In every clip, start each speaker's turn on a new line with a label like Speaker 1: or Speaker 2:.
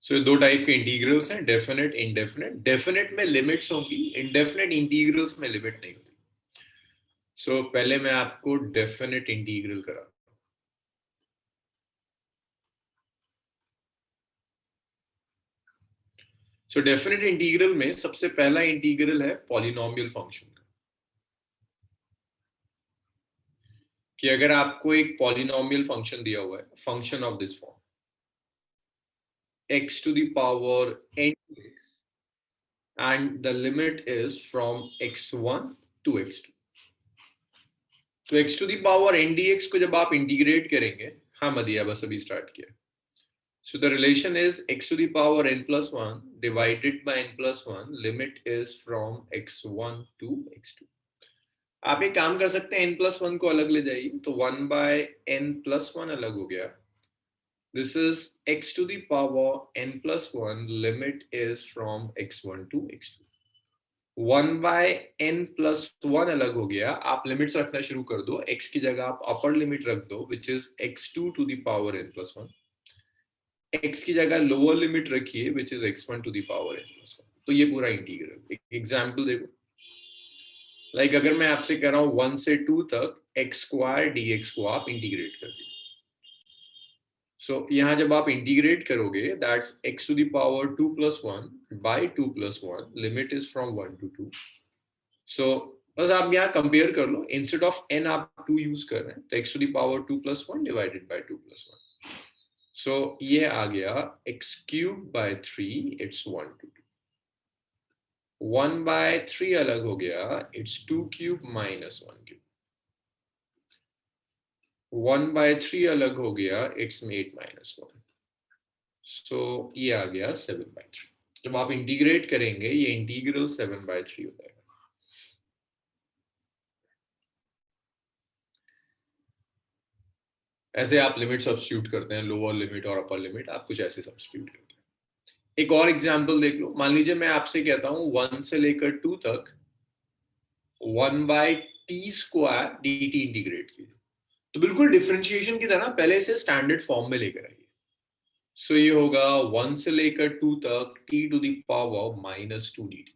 Speaker 1: सो दो टाइप के इंटीग्रल्स हैं, डेफिनेट इंडेफिनेट। डेफिनेट में लिमिट्स होंगी, इंडेफिनेट इंटीग्रल्स में लिमिट नहीं होती। सो पहले मैं आपको डेफिनेट इंटीग्रल करा। सो डेफिनेट इंटीग्रल में सबसे पहला इंटीग्रल है पॉलिनोमियल फंक्शन का, कि अगर आपको एक पॉलिनोमियल फंक्शन दिया हुआ है, function of this form x to the power n dx and the limit is from x1 to x2। तो x to the power n dx को जब आप इंटीग्रेट करेंगे, हाँ मदिया बस अभी स्टार्ट किया। So the relation is x to the power n plus 1 divided by n plus 1, limit is from x1 to x2। आप एक काम कर सकते हैं, n plus 1 को अलग ले जाइए, तो 1 by n plus 1 अलग हो गया। This is x to the power n plus 1, limit is from x1 to x2। 1 by n plus 1 अलग हो गया, आप लिमिट्स रखना शुरू कर दो, x की जगह आप अपर लिमिट रख दो which is x2 to the power n plus 1, x की जगह लोअर लिमिट रखिए which is x1 to the power n plus 1। तो ये पूरा इंटीग्रल। एक एग्जांपल देखो, लाइक अगर मैं आपसे कह रहा हूँ 1 से 2 तक x स्क्वायर dx को आप इंटीग्रेट कर दीजिए। सो यहाँ जब आप इंटीग्रेट करोगे, that's x to the power 2 plus 1 by 2 plus 1, limit is from 1 to 2। सो बस आप यहाँ कंपेयर कर लो, इंस्टेड ऑफ n आप 2 यूज कर रहे हैं, तो x to the power 2 plus 1 divided by 2 plus 1। सो ये आ गया x cube by 3, it's 1 to 2। 1 by 3 अलग हो गया, it's 2 cube minus 1 cube। 1 by 3 अलग हो गया, it's 8 minus 1। सो ये आ गया 7 by 3। जब आप इंटीग्रेट करेंगे, ये इंटीग्रल 7 by 3 हो जाएगा। ऐसे आप लिमिट सब्स्टिट्यूट करते हैं, लोअर लिमिट और अपर लिमिट आप कुछ ऐसे सब्स्टिट्यूट करते हैं। एक और एग्जांपल देख लो, मान लीजिए मैं आपसे कहता हूं 1 से लेकर 2 तक 1 by t square d t integrate कीजिए। तो बिल्कुल डिफरेंशिएशन की तरह पहले से स्टैंडर्ड फॉर्म में लेकर आइए। सो ये होगा 1 से लेकर 2 तक t to the power minus 2 d t.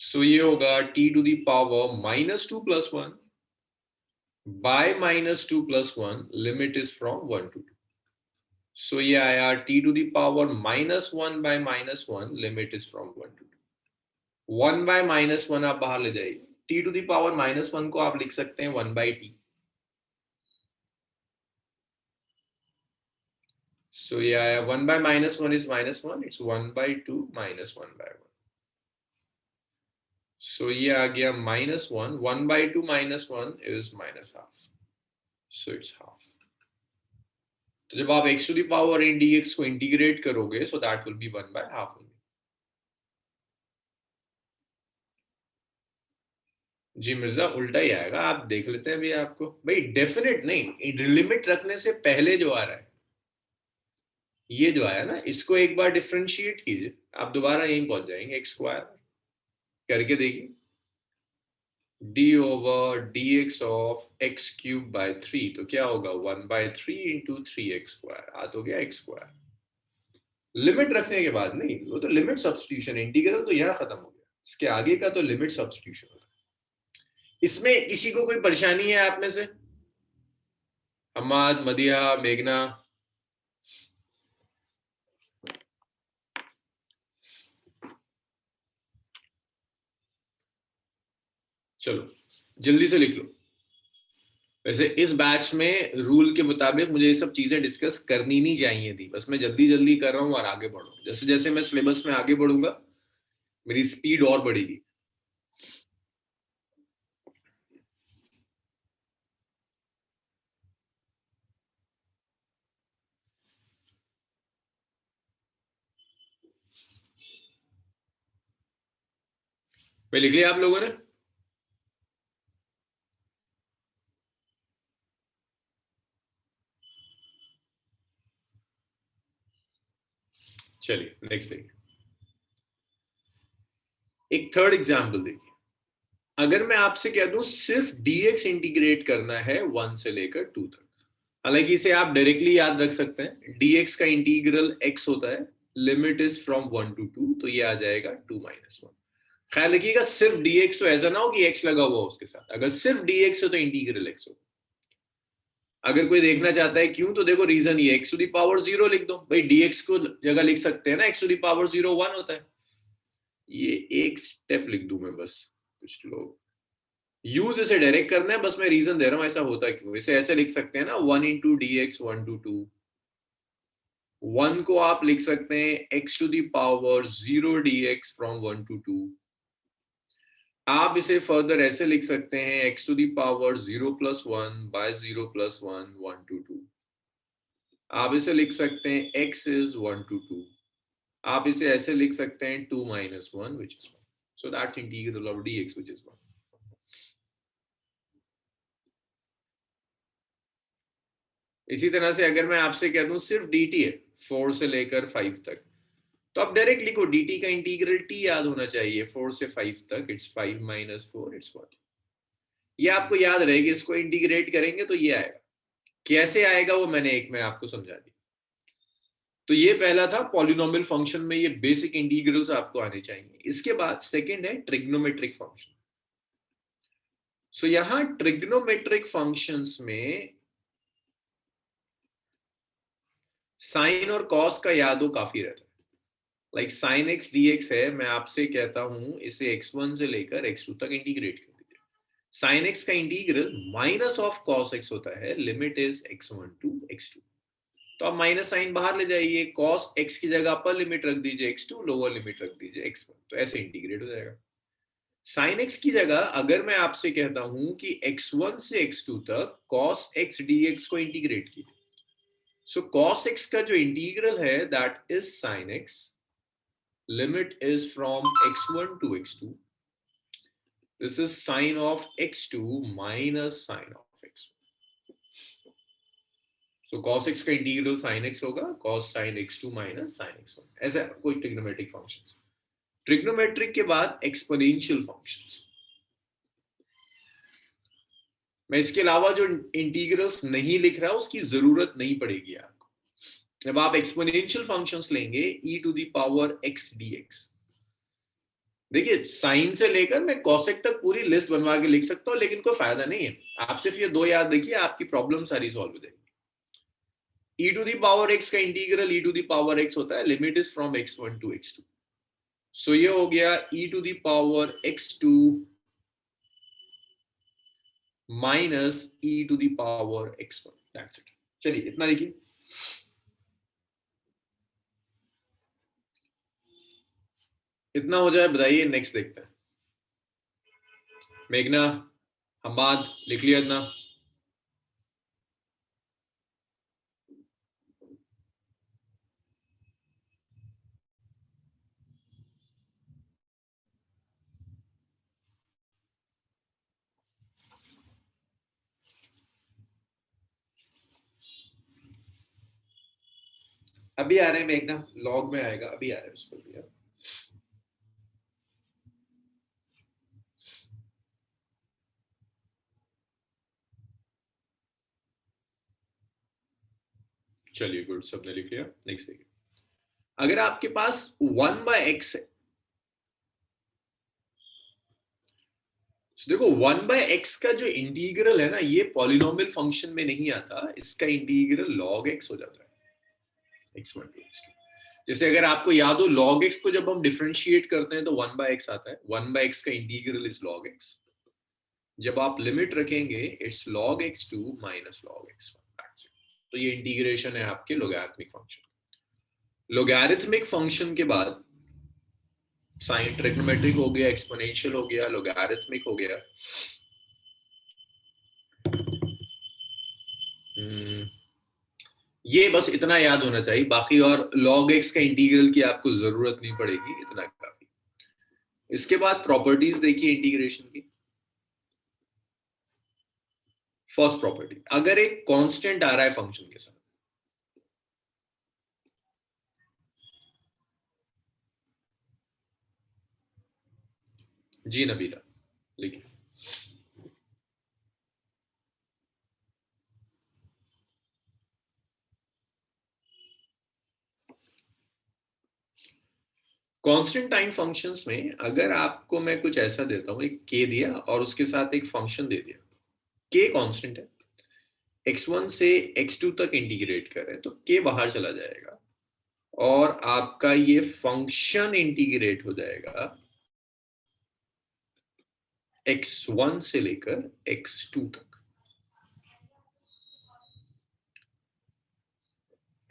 Speaker 1: So ये होगा t to the power minus 2 plus 1 by minus 2 plus 1, limit is from 1 to 2। So ये आया t to the power minus 1 by minus 1, limit is from 1 to 2। 1 by minus 1 आप बाहर ले जाइए, t to the power minus 1 को आप लिख सकते हैं 1 by t। So ये आया 1 by minus 1 is minus 1, it's 1 by 2 minus 1 by 1। So ये आ गया minus 1, 1 by 2 minus 1 is minus half, so it's half। तो जब आप x to the power n dx को इंटीग्रेट करोगे, so that will be 1 by half only। जी मिर्जा, उल्टा ही आएगा, आप देख लेते हैं अभी आपको। भाई डेफिनेट नहीं, लिमिट रखने से पहले जो आ रहा है, ये जो आया ना, इसको एक बार डिफरेंशिएट कीजिए, आप दोबारा यहीं पहुंच जाएंगे, एक्स स्क्वायर करके देखिए, D over D x of x cube by 3, तो क्या होगा 1 by 3 इंटू 3x स्क्वायर, आ तो गया एक्स स्क्वायर। लिमिट रखने के बाद नहीं, वो तो लिमिट सब्स्टिट्यूशन, इंटीग्रल तो यहाँ खत्म हो गया, इसके आगे का तो लिमिट सब्स्टिट्यूशन होगा। इसमें किसी को कोई परेशानी है आप में से? हमाद, मदिया, मेघना? चलो जल्दी से लिख लो। वैसे इस बैच में रूल के मुताबिक मुझे ये सब चीजें डिस्कस करनी नहीं चाहिए थी, बस मैं जल्दी जल्दी कर रहा हूँ और आगे बढ़ रहा हूँ। जैसे जैसे मैं सिलेबस में आगे बढ़ूंगा, मेरी स्पीड और बढ़ेगी। भाई लिख लिया आप लोगों ने? चलिए नेक्स्ट देखिए, एक थर्ड एग्जाम्पल देखिए। अगर मैं आपसे कह दूं सिर्फ dx इंटीग्रेट करना है 1 से लेकर 2 तक, हालांकि इसे आप डायरेक्टली याद रख सकते हैं, dx का इंटीग्रल x होता है, लिमिट इज फ्रॉम 1 to 2, तो ये आ जाएगा 2 - 1। ख्याल रखिएगा सिर्फ dx हो, ऐसा ना हो कि x लगा हुआ हो उसके साथ। अगर सिर्फ dx हो तो इंटीग्रल x हो। अगर कोई देखना चाहता है क्यों, तो देखो रीजन ये, x टू द पावर 0 लिख दो भाई, dx को जगह लिख सकते हैं ना, x टू द पावर 0 1 होता है। ये एक स्टेप लिख दूं मैं बस, कुछ लोग यूज इसे डायरेक्ट करना है, बस मैं रीजन दे रहा हूं ऐसा होता क्यों। इसे ऐसे लिख सकते हैं ना, 1 इंटू डी एक्स 1 to 2। 1 को आप लिख सकते हैं x to the power 0 dx from 1 to 2। आप इसे फर्दर ऐसे लिख सकते हैं x to the power 0 + 1 by 0 + 1 1 to 2। आप इसे लिख सकते हैं x इज 1 to 2। आप इसे ऐसे लिख सकते हैं 2 - 1 which is 1। So that's integral of dx which is 1। इसी तरह से अगर मैं आपसे कह दूं सिर्फ dt है 4 से लेकर 5 तक, तो आप डायरेक्ट लिखो dt का इंटीग्रल t याद होना चाहिए 4 से 5 तक, इट्स 5 - 4 इट्स 1। ये आपको याद रहेगी, इसको इंटीग्रेट करेंगे तो ये आएगा। कैसे आएगा वो मैंने एक में आपको समझा दिया। तो ये पहला था, पॉलिनोमियल फंक्शन में ये बेसिक इंटीग्रल्स आपको आने चाहिए। इसके बाद सेकंड है ट्रिग्नोमेट्रिक फंक्शन। सो यहां ट्रिग्नोमेट्रिक फंक्शंस में साइन और कॉस का याद हो काफी रहता है। Like sine x d x है, मैं आपसे कहता हूं इसे x1 से लेकर x2 तक इंटीग्रेट कर दीजिए। साइन एक्स का integral minus of cos x होता है, limit is x1 to x2। तो आप माइनस साइन बाहर ले जाइए, कॉस एक्स की जगह अपर लिमिट रख दीजिए x2, लोअर लिमिट रख दीजिए x1, तो ऐसे इंटीग्रेट हो जाएगा। साइन एक्स की जगह अगर मैं आपसे कहता हूं कि x1 से x2 तक cos x dx को इंटीग्रेट कीजिए, सो cos x का जो इंटीग्रल है that is sin x, limit is from x1 to x2। This is sine of x2 minus sine of x1। So cos x का integral sin x होगा, cos sin x2 minus sin x1। ऐसा कोई trigonometric functions. Trigonometric के बाद exponential functions. मैं इसके अलावा जो इंटीग्रल्स नहीं लिख रहा उसकी जरूरत नहीं पड़ेगी आपको। जब आप एक्सपोनेंशियल फंक्शंस लेंगे e to the power x dx, देखिए साइन से लेकर मैं कॉसेक तक पूरी लिस्ट बनवा के लिख सकता हूं, लेकिन कोई फायदा नहीं है। आप सिर्फ ये दो याद रखिए, आपकी प्रॉब्लम सारी सॉल्व हो जाएगी। e to the power x का integral e to the power x होता है, limit is from x1 to x2। So ये हो गया e to the power x2 minus e to the power x1। That's it. चलिए इतना लिखिए। इतना हो जाए बताइए, नेक्स्ट देखते हैं। मेघना, हमाद, लिख लिया इतना? अभी आ रहे हैं मेघना, लॉग में आएगा, अभी आ रहा है उस पर भी। चलिए गुड, सबने लिख लिया। नेक्स्ट देखिए, अगर आपके पास 1/x है, देखो 1/x का जो इंटीग्रल है ना, ये पॉलिनोमियल फंक्शन में नहीं आता, इसका इंटीग्रल log x हो जाता है, x1 to x2। जैसे अगर आपको याद हो log x को जब हम डिफरेंशिएट करते हैं तो 1/x आता है, 1/x का इंटीग्रल इज log x। जब आप लिमिट रखेंगे it's log x2 minus log x1। तो ये इंटीग्रेशन है आपके लोगैरिथमिक फंक्शन। लोगैरिथमिक फंक्शन के बाद साइन ट्रिग्नोमेट्रिक हो गया, एक्सपोनेंशियल हो गया, लोगैरिथमिक हो गया। ये बस इतना याद होना चाहिए, बाकी और log x का इंटीग्रल की आपको जरूरत नहीं पड़ेगी, इतना काफी। इसके बाद प्रॉपर्टीज देखिए इंटीग्रेशन की। फर्स्ट प्रॉपर्टी, अगर एक कांस्टेंट आ रहा है फंक्शन के साथ, जी नबीला लिखिए। कांस्टेंट टाइम फंक्शंस में अगर आपको मैं कुछ ऐसा देता हूँ, एक k दिया और उसके साथ एक फंक्शन दे दिया, k कांस्टेंट है, x1 से x2 तक इंटीग्रेट करें तो k बाहर चला जाएगा और आपका ये फंक्शन इंटीग्रेट हो जाएगा x1 से लेकर x2 तक।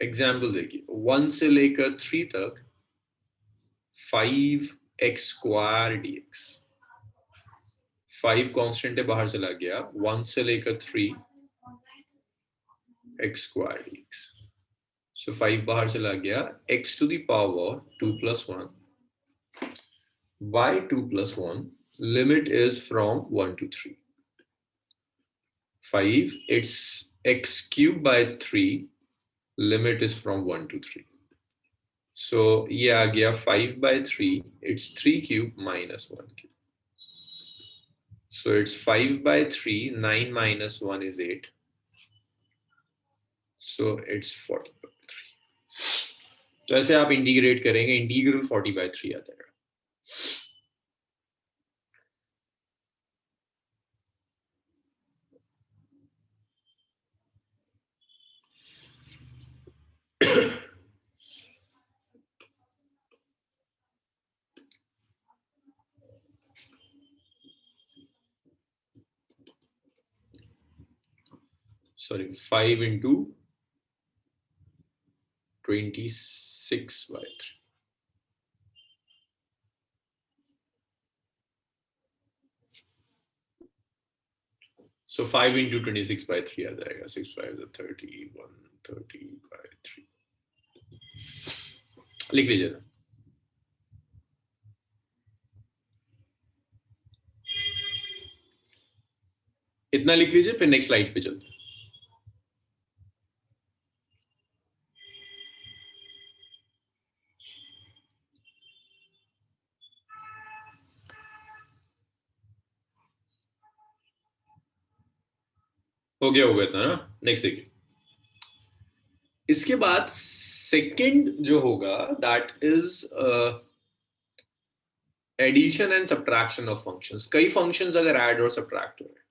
Speaker 1: एग्जाम्पल देखिए, 1 से लेकर 3 तक 5x² dx, 5 कांस्टेंट है बाहर चला गया, 1 से लेकर 3 x² dx, so 5 बाहर चला गया, x to the power 2 plus 1 by 2 plus 1, limit is from 1 to 3, 5 it's x cubed by 3, limit is from 1 to 3, so ये आ गया 5 by 3, it's 3 cube minus 1 cube, so it's 5 by 3, 9 minus 1 is 8, so it's 40 by 3। तो ऐसे आप integrate करेंगे, integral 40 by 3 आ जाएगा। Sorry, 5 into 26 by 3. So 5 into 26 by 3 आ जाएगा, 6 5 is 30, 130 by 3। लिख लीजिए ना। इतना लिख लीजिए, फिर नेक्स्ट स्लाइड पे चलते हैं। हो गया था ना। नेक्स्ट देखिए, इसके बाद सेकंड जो होगा that is addition and subtraction of functions. कई फंक्शंस अगर ऐड और सब्ट्रैक्ट हो रहे,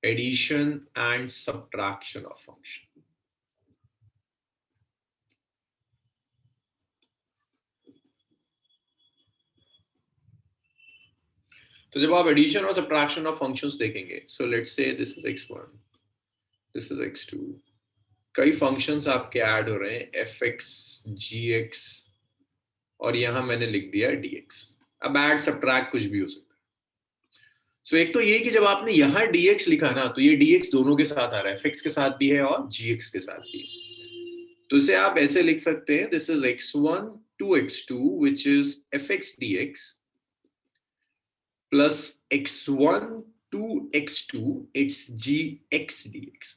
Speaker 1: addition and subtraction of function. तो जब आप एडिशन और सब्ट्रैक्शन ऑफ फंक्शंस देखेंगे, so let's say this is x1, this is x2, कई फंक्शंस आपके ऐड हो रहे हैं, fx, gx, और यहां मैंने लिख दिया dx। अब ऐड सब्ट्रैक्ट कुछ भी हो सकता है। सो एक तो ये कि जब आपने यहां dx लिखा ना, तो ये dx दोनों के साथ आ रहा है, fx के साथ भी है और gx के साथ भी है। तो इसे आप ऐसे लिख सकते हैं, this is x1 to x2 which is fx dx plus x1 to x2 it's gx dx।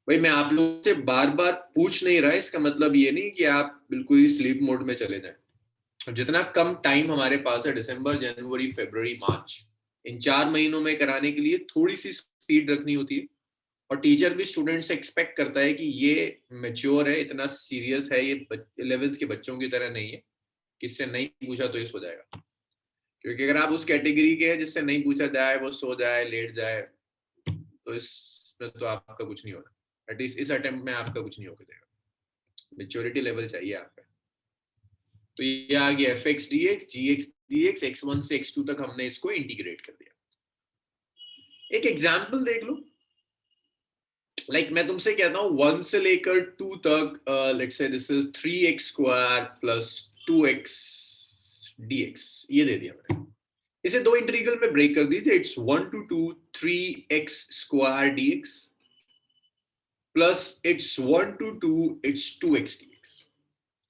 Speaker 1: भाई मैं आप लोगों से बार बार पूछ नहीं रहा, इसका मतलब ये नहीं कि आप बिल्कुल ही स्लीप मोड में चले जाएं। जितना कम टाइम हमारे पास है, दिसंबर, जनवरी, फरवरी, मार्च, इन 4 महीनों में कराने के लिए थोड़ी सी स्पीड रखनी होती है। और टीचर भी स्टूडेंट से एक्सपेक्ट करता है कि ये मैच्योर है, इतना सीरियस है, ये 11th के बच्चों की तरह नहीं है, किससे नहीं पूछा तो ये सो जाएगा। क्योंकि अगर आप उस कैटेगरी के हैं जिससे नहीं पूछा जाए, वो सो जाए, लेट जाए, तो इसमें तो आपका कुछ नहीं होना। एटलीस्ट इस अटेम्प्ट में आपका कुछ नहीं होकर देगा। मेच्योरिटी लेवल चाहिए आपका। तो ये आ गया fx dx, gx dx, x1 से x2 तक हमने इसको इंटीग्रेट कर दिया। एक एग्जांपल देख लो, लाइक मैं तुमसे कहता हूं 1 से लेकर 2 तक, let's say this is 3x² plus 2x dx, ये दे दिया मैंने। इसे दो इंटीग्रल में ब्रेक कर दीजिए, it's 1 to 2 3x² dx plus it's 1 to 2 it's 2x dx।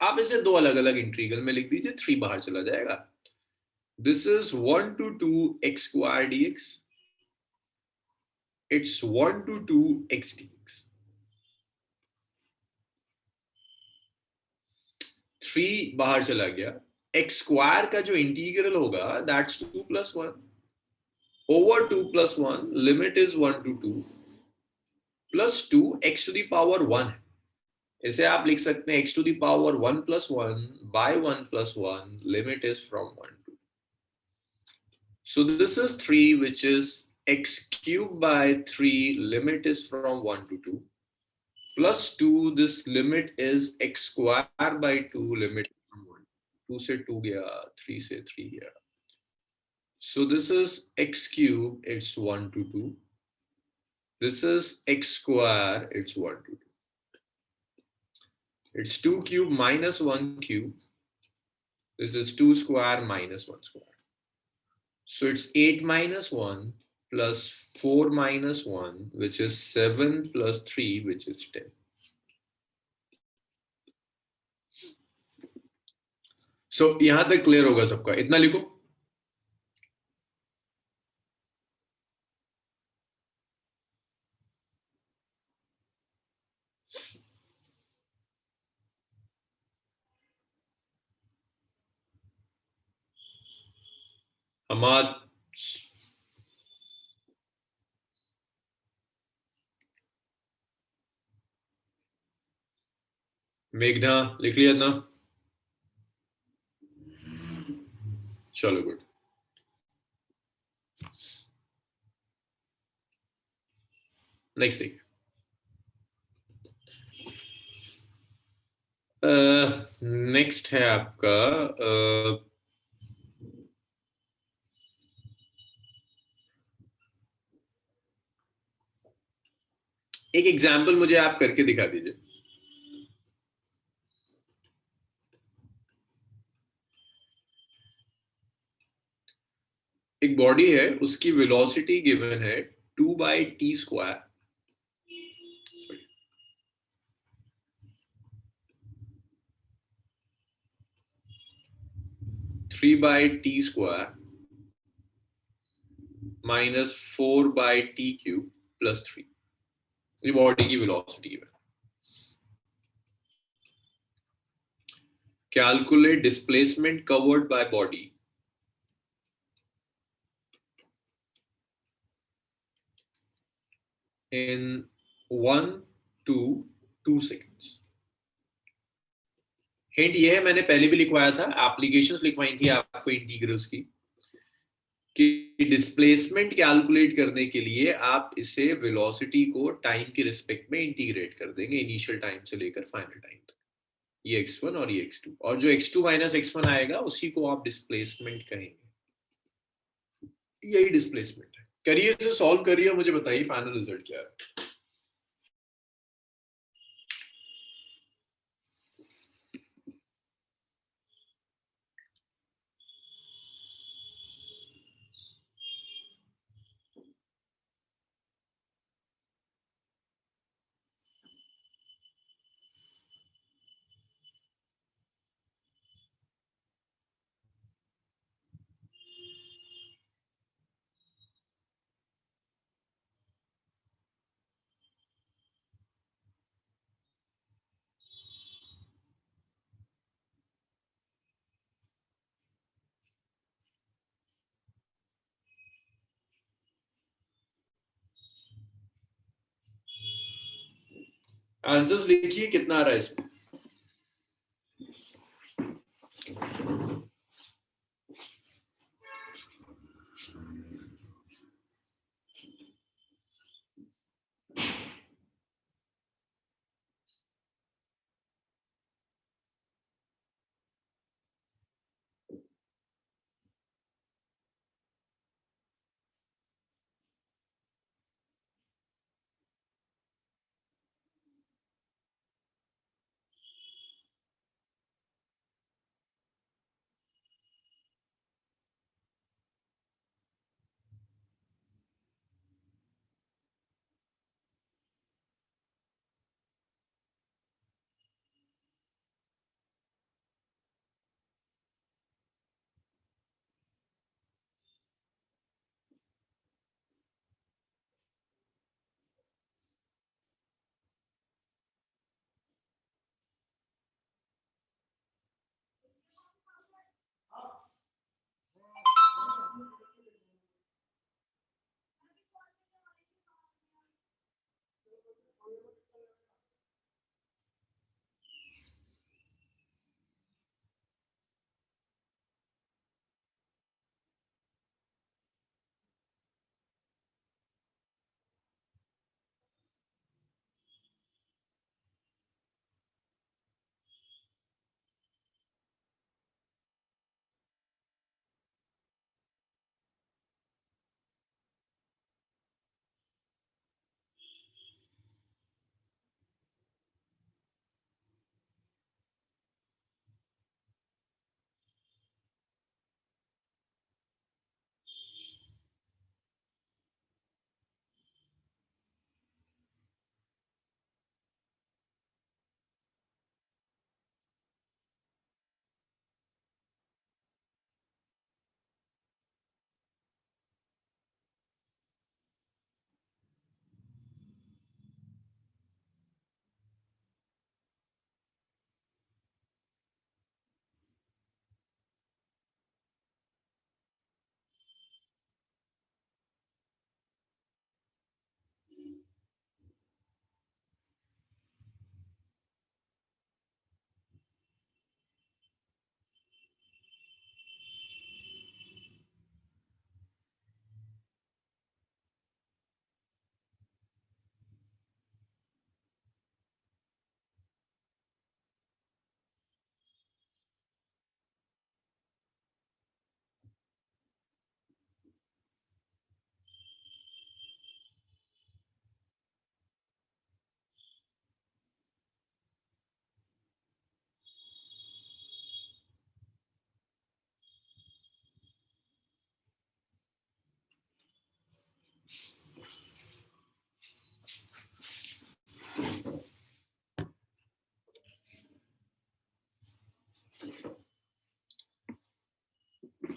Speaker 1: आप इसे दो अलग अलग इंटीग्रल में लिख दीजिए, 3 बाहर चला जाएगा। This is 1 to 2 x² dx, it's 1 to 2 x dx। 3 बाहर चला गया, x² का जो इंटीग्रल होगा that's 2 plus 1 over 2 plus 1, limit is 1 to 2 plus 2 x to the power 1 है। इसे आप लिख सकते हैं x to the power 1 plus 1 by 1 plus 1, limit is from 1 to 2. So this is 3, which is x cubed by 3, limit is from 1 to 2, plus 2, this limit is x square by 2, limit from 1. 2 से 2 गया, 3 से 3 गया. So this is x cube, it's 1 to 2. This is x square, it's 1 to 2. It's 2 cube minus 1 cube. This is 2 square minus 1 square. So it's 8 minus 1 plus 4 minus 1, which is 7 plus 3, which is 10. So यहां तक clear होगा सबका, इतना लिखो. हमाद, मेघना लिख लिया ना? चलो गुड. नेक्स्ट थिंग, नेक्स्ट है आपका एक एग्जाम्पल मुझे आप करके दिखा दीजिए. एक बॉडी है, उसकी वेलोसिटी गिवन है 2 by T square, 3 by T square minus 4 by T cube plus 3. ये बॉडी की वेलोसिटी है. Calculate displacement covered by body in 1 to 2 seconds. Hint ये है, मैंने पहले भी लिखवाया था, एप्लीकेशंस लिखवाई थी आपको इंटीग्रल्स की, कि डिस्प्लेसमेंट कैलकुलेट करने के लिए आप इसे वेलोसिटी को टाइम के रिस्पेक्ट में इंटीग्रेट कर देंगे, इनिशियल टाइम से लेकर फाइनल टाइम तक. ये x1 और ये x2, और जो x2 माइनस x1 आएगा उसी को आप डिस्प्लेसमेंट कहेंगे. यही डिस्प्लेसमेंट है. करिए इसे सॉल्व करिए और मुझे बताइए फाइनल रिजल्ट क्या है. आंसर्स लिखिए कितना आ रहा है इसमें.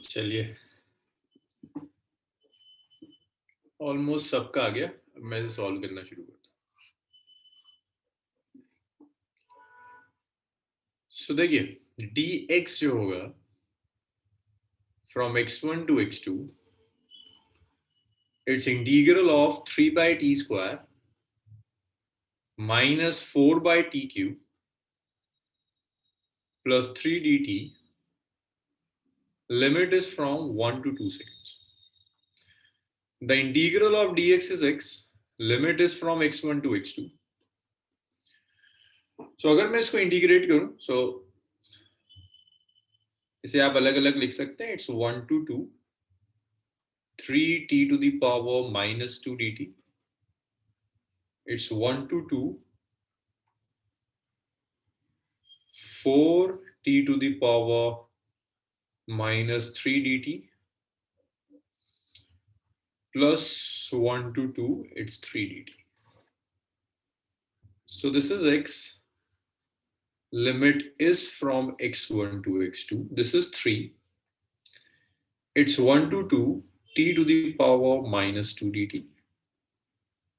Speaker 1: चलिए, ऑलमोस्ट सबका आ गया। अब मैं इसे सॉल्व करना शुरू करता हूँ। सो देखिए, dx जो होगा from x1 to x2, it's integral of 3/t² minus 4/t³ plus 3 dt. Limit is from 1 to 2 seconds. The integral of dx is x. Limit is from x1 to x2. So अगर मैं इसको integrate करूं, so इसे आप अलग अलग लिख सकते हैं. It's 1 to 2, 3t to the power minus 2 dt. It's 1 to 2, 4t to the power minus 3 dt plus 1 to 2, it's 3 dt. So this is x. Limit is from x1 to x2. This is 3. It's 1 to 2, t to the power minus 2 dt.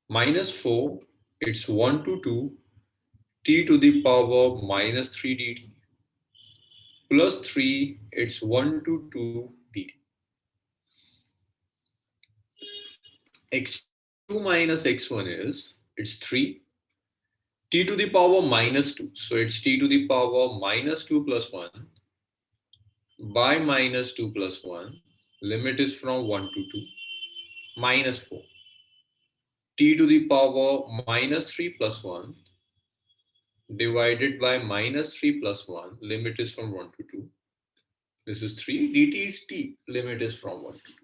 Speaker 1: Minus 4, it's 1 to 2, t to the power minus 3 dt. Plus 3, it's 1 to 2 dt. x2 minus x1 is, it's 3. T to the power minus 2. So it's t to the power minus 2 plus 1 by minus 2 plus 1. Limit is from 1 to 2. Minus 4. T to the power minus 3 plus 1 divided by minus 3 plus 1. Limit is from 1 to 2. This is 3. dt is t. Limit is from 1 to 2.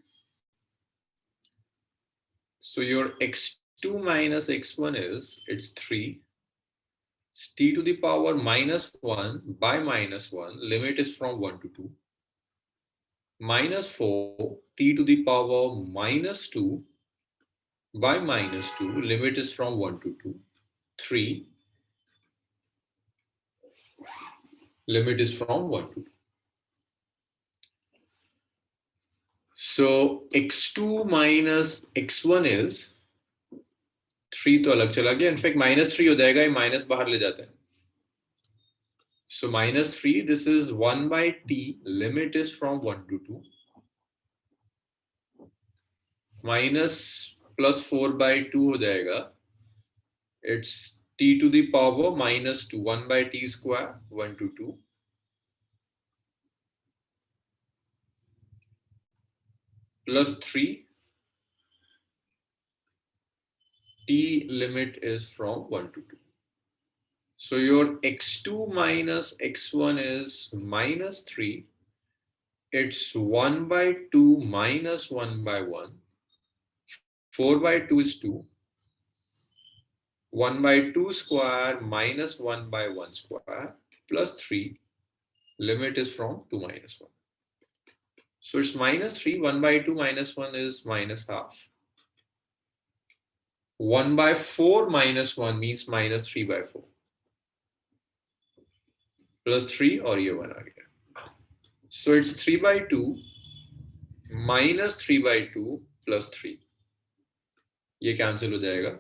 Speaker 1: So your x2 minus x1 is, it's 3. T to the power minus 1 by minus 1. Limit is from 1 to 2. Minus 4, t to the power minus 2 by minus 2. Limit is from 1 to 2. 3. Limit is from 1 to 2. So x2 minus x1 is 3 तो अलग चला गया. In fact minus 3 हो जाएगा, ये minus बाहर ले जाते हैं. So minus 3, this is 1 by t. Limit is from 1 to 2. Minus plus 4 by 2 हो जाएगा. It's t to the power minus 2. 1 by t square, 1 to 2. Plus 3. T limit is from 1 to 2. So your x2 minus x1 is minus 3. It's 1 by 2 minus 1 by 1. 4 by 2 is 2. 1 by 2 square minus 1 by 1 square plus 3. Limit is from 2 minus 1. So it's minus 3. 1 by 2 minus 1 is minus half. 1 by 4 minus 1 means minus 3 by 4. Plus 3 और ये 1 आ गया. So it's 3 by 2 minus 3 by 2 plus 3. ये cancel हो जाएगा.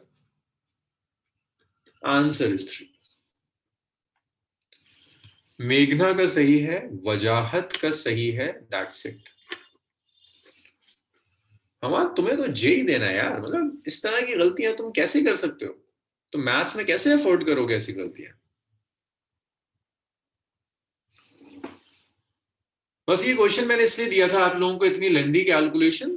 Speaker 1: Answer is 3. मेघना का सही है, वजाहत का सही है. That's it. हमारा तुम्हें तो जे ही देना है यार. मतलब इस तरह की गलतियां तुम कैसे कर सकते हो? तुम मैथ्स में कैसे अफोर्ड करोगे ऐसी गलतियां? बस ये क्वेश्चन मैंने इसलिए दिया था आप लोगों को, इतनी लेंदी कैलकुलेशन,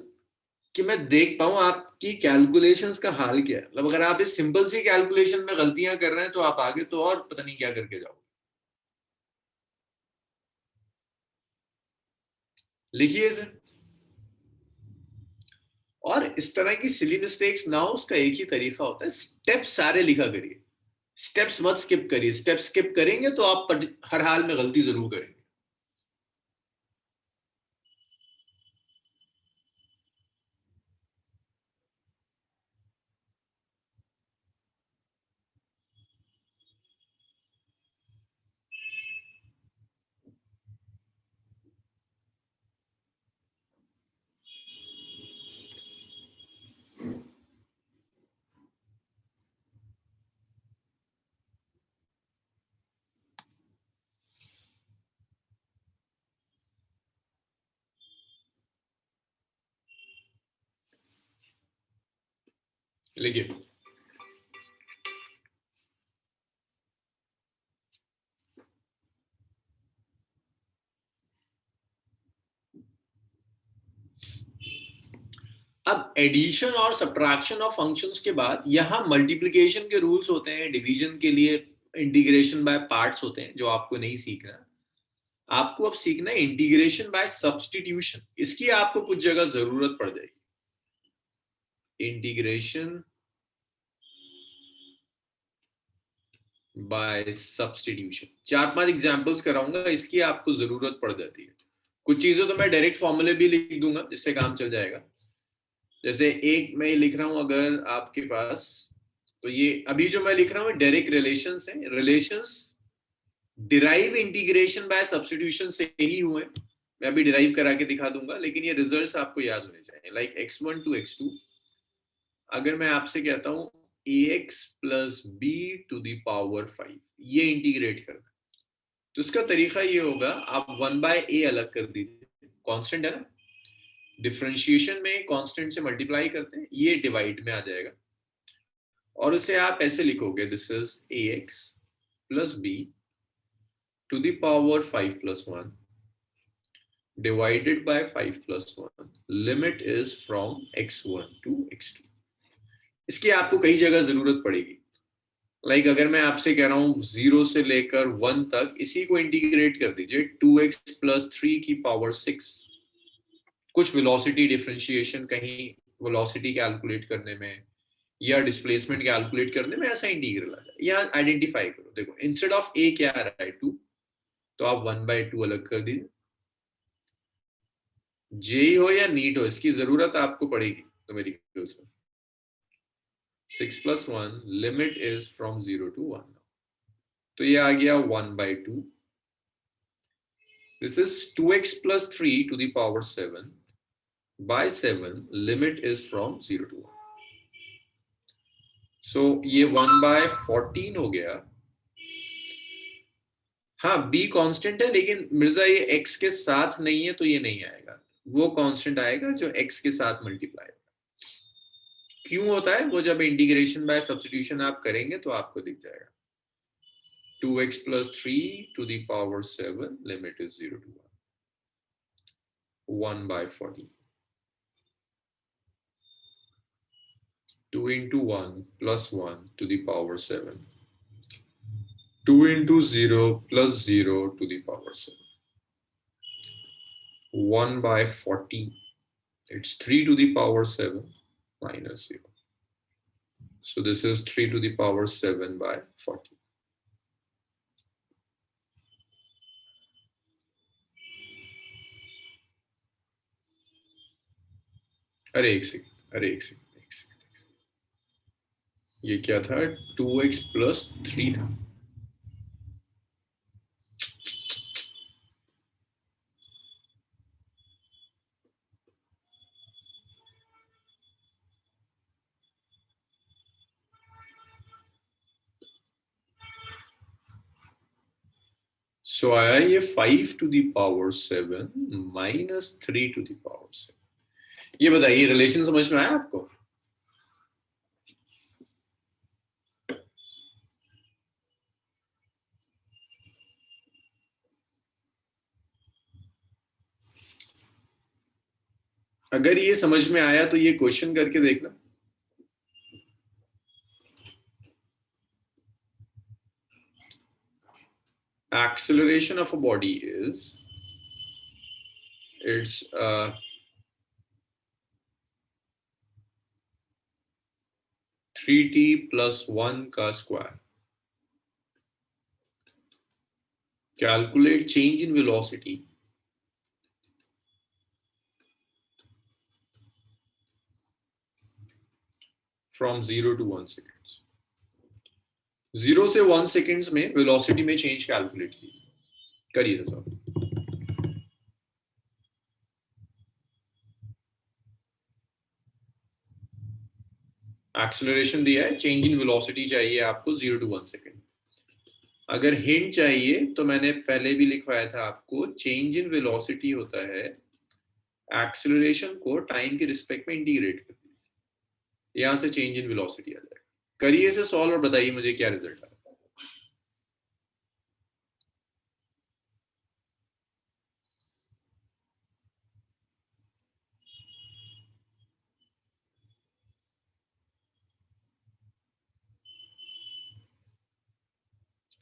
Speaker 1: कि मैं देख पाऊं आपकी कैलकुलेशंस का हाल क्या है. मतलब अगर आप इस सिंपल सी कैलकुलेशन में गलतियां कर रहे हैं तो आप आगे तो और पता नहीं क्या करके जाओगे. लिखिए इसे. और इस तरह की सिली मिस्टेक्स ना हो, उसका एक ही तरीका होता है, स्टेप सारे लिखा करिए. स्टेप्स मत स्किप करिए. स्टेप स्किप करेंगे तो आप हर हाल में गलती जरूर करेंगे. लिखिए अब एडिशन और सब्ट्रैक्शन ऑफ फंक्शंस के बाद यहाँ मल्टीप्लिकेशन के रूल्स होते हैं, डिवीजन के लिए इंटीग्रेशन बाय पार्ट्स होते हैं जो आपको नहीं सीखना। आपको अब सीखना है इंटीग्रेशन बाय सब्स्टिट्यूशन। इसकी आपको कुछ जगह जरूरत पड़ जाएगी। इंटीग्रेशन बाय सब्स्टिट्यूशन 4-5 एग्जांपल्स कराऊंगा, इसकी आपको जरूरत पड़ जाती है। कुछ चीजें तो मैं डायरेक्ट फॉर्मूले भी लिख दूंगा जिससे काम चल जाएगा। जैसे एक मैं लिख रहा हूं अगर आपके पास, तो ये अभी जो मैं लिख रहा हूं डायरेक्ट रिलेशंस हैं। Relations derive integration by substitution से ही हुए। मैं अभी डिराइव करा के दिखा दूंगा, लेकिन ये रिजल्ट्स आपको याद होने चाहिए। लाइक x1 to x2, अगर मैं आपसे कहता हूं ax plus b to the power 5, ये इंटीग्रेट करना, तो इसका तरीका ये होगा, आप 1/a अलग कर दीजिए, कांस्टेंट है ना, डिफरेंशिएशन में कांस्टेंट से मल्टीप्लाई करते हैं, ये डिवाइड में आ जाएगा और उसे आप ऐसे लिखोगे, this is ax plus b to the power 5 plus 1 divided by 5 plus 1, limit is from x1 to x2। इसकी आपको कई जगह जरूरत पड़ेगी। लाइक अगर मैं आपसे कह रहा हूं 0 से लेकर 1 तक, इसी को इंटीग्रेट कर दीजिए 2x plus 3 की पावर 6। कुछ वेलोसिटी डिफरेंशिएशन, कहीं वेलोसिटी कैलकुलेट करने में या डिस्प्लेसमेंट कैलकुलेट करने में ऐसा इंटीग्रल आ जाए, या आइडेंटिफाई करो। देखो इंस्टेड ऑफ a क्या आ रहा है 2, तो आप 1/2 अलग कर दीजिए। जेई हो या नीट हो, इसकी जरूरत आपको पड़ेगी तो मेरी 6 plus 1 limit is from 0 to 1। तो ये आ गया 1/2। This is 2x plus 3 to the power 7 by 7, limit is from 0 to 1। सो ये 1/14 हो गया। हाँ b कांस्टेंट है, लेकिन मिर्जा ये x के साथ नहीं है तो ये नहीं आएगा। वो कांस्टेंट आएगा जो x के साथ मल्टीप्लाई होगा। क्यों होता है वो, जब इंटीग्रेशन बाय सब्स्टिट्यूशन आप करेंगे तो आपको दिख जाएगा। 2x plus 3 to the power 7, limit is 0 to 1, 1/14। 2 into 1 plus 1 to the power 7, 2 into 0 plus 0 to the power 7, 1/14, it's 3 to the power 7 minus 0, so this is 3 to the power 7/14। अरे एक second, ये क्या था, 2x plus 3 था। सो आया ये 5 to the power 7 minus 3 to the power 7। ये बताइए रिलेशन समझ में आया आपको? अगर ये समझ में आया तो ये क्वेश्चन करके देखना। Acceleration of a body is, it's 3t plus 1 का square. Calculate change in velocity from 0 to 1 seconds। 0 से 1 seconds में वेलोसिटी में चेंज कैलकुलेट कीजिए, करिए सर। एक्सेलरेशन दिया है, चेंज इन वेलोसिटी चाहिए आपको 0 to 1 सेकेंड। अगर हिंट चाहिए तो मैंने पहले भी लिखवाया था आपको, चेंज इन वेलोसिटी होता है एक्सेलरेशन को टाइम के रिस्पेक्ट में इंटीग्रेट कर। यहां से चेंज इन वेलोसिटी आ जाएगा। करिए इसे सॉल्व और बताइए मुझे क्या रिजल्ट आया।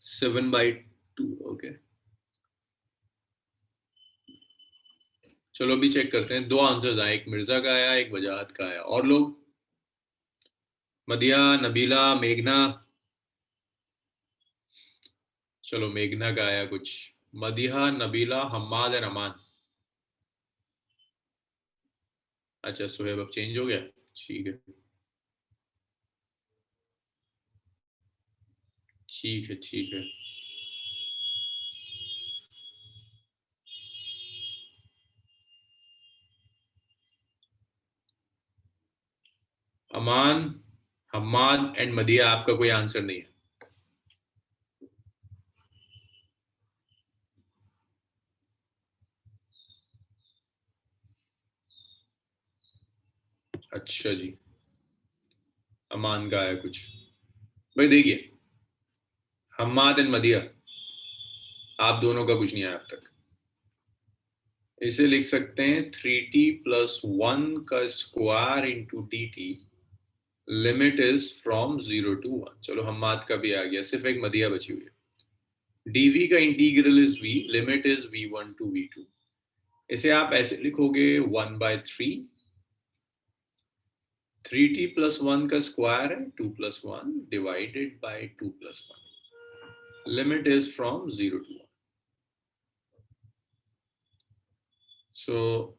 Speaker 1: Seven by two. ओके, चलो अभी चेक करते हैं। दो आंसर्स आए, एक मिर्जा का आया, एक वजाहत का आया। और लोग, मदिया, नबीला, मेघना। चलो मेघना का आया कुछ। मदिहा, नबीला, हम्माद और अमान। अच्छा सुहेब अब चेंज हो गया, ठीक है। ठीक है ठीक है। अमान, हम्माद एंड मदिया, आपका कोई आंसर नहीं है। अच्छा जी, अमान का आया कुछ। भाई देखिए, हम्माद एंड मदिया, आप दोनों का कुछ नहीं आया अब तक। इसे लिख सकते हैं 3t+1 का square into D T, limit is from 0 to 1। चलो हम्माद का भी आ गया, सिर्फ एक मदिया बची हुई है। डीवी का integral is v, limit is v1 to v2। इसे आप ऐसे लिखोगे 1/3, 3t+1 का स्क्वायर है 2+1 divided by 2+1, limit is from 0 to 1। सो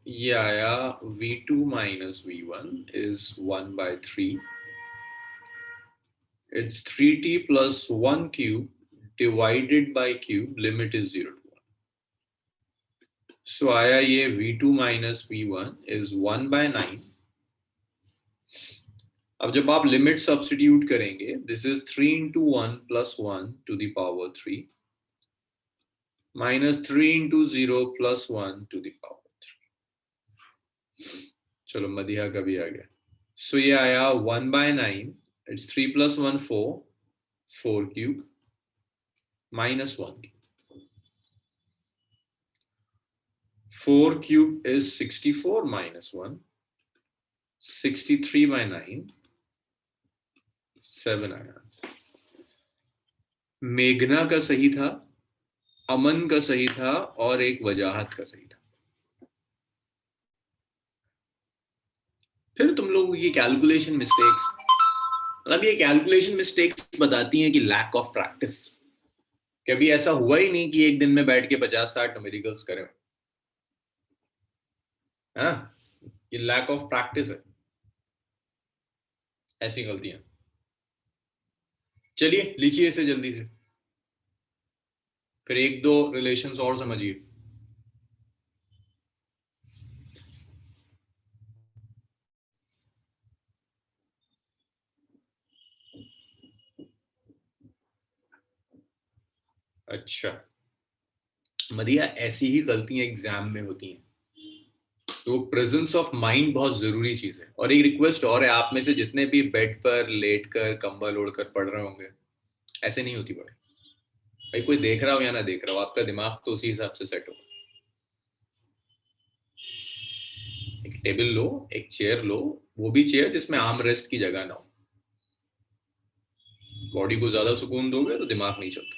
Speaker 1: ये आया v2 minus v1 is 1/3, it's 3t+1 cube divided by cube, limit is 0 to 1। सो आया ये v2 minus v1 is 1/9। अब जब आप लिमिट सब्स्टिट्यूट करेंगे, this is 3 into 1 + 1 to the power 3 minus 3 into 0 + 1 to the power 3। चलो मदिहा का भी आ गया। सो ये आया 1/9, it's 3+1 4, 4 cube minus 1 cube। 4 cube is 64 minus 1, 63/9, 7 आया आंसर। मेघना का सही था, अमन का सही था और एक वजाहत का सही था। फिर तुम लोगों की कैलकुलेशन मिस्टेक्स, मतलब ये कैलकुलेशन मिस्टेक्स बताती हैं कि लैक ऑफ प्रैक्टिस। कभी ऐसा हुआ ही नहीं कि एक दिन में बैठ के 50-60 न्यूमेरिकल्स करें, है ना? ये लैक ऑफ प्रैक्टिस है, ऐसी गलतियां। चलिए लिखिए इसे जल्दी से, फिर एक दो रिलेशंस और समझिए। अच्छा मदिया, ऐसी ही गलतियां एग्जाम में होती हैं, तो प्रेजेंस ऑफ माइंड बहुत जरूरी चीज है। और एक रिक्वेस्ट और है, आप में से जितने भी बेड पर लेट कर कंबल ओढ़कर पढ़ रहे होंगे, ऐसे नहीं होती पढ़ाई। भाई कोई देख रहा हो या ना देख रहा हो, आपका दिमाग तो उसी हिसाब से सेट हो। एक टेबल लो, एक चेयर लो, वो भी चेयर जिसमें आर्म रेस्ट की जगह ना हो। बॉडी को ज्यादा सुकून दोगे तो दिमाग नहीं चलता।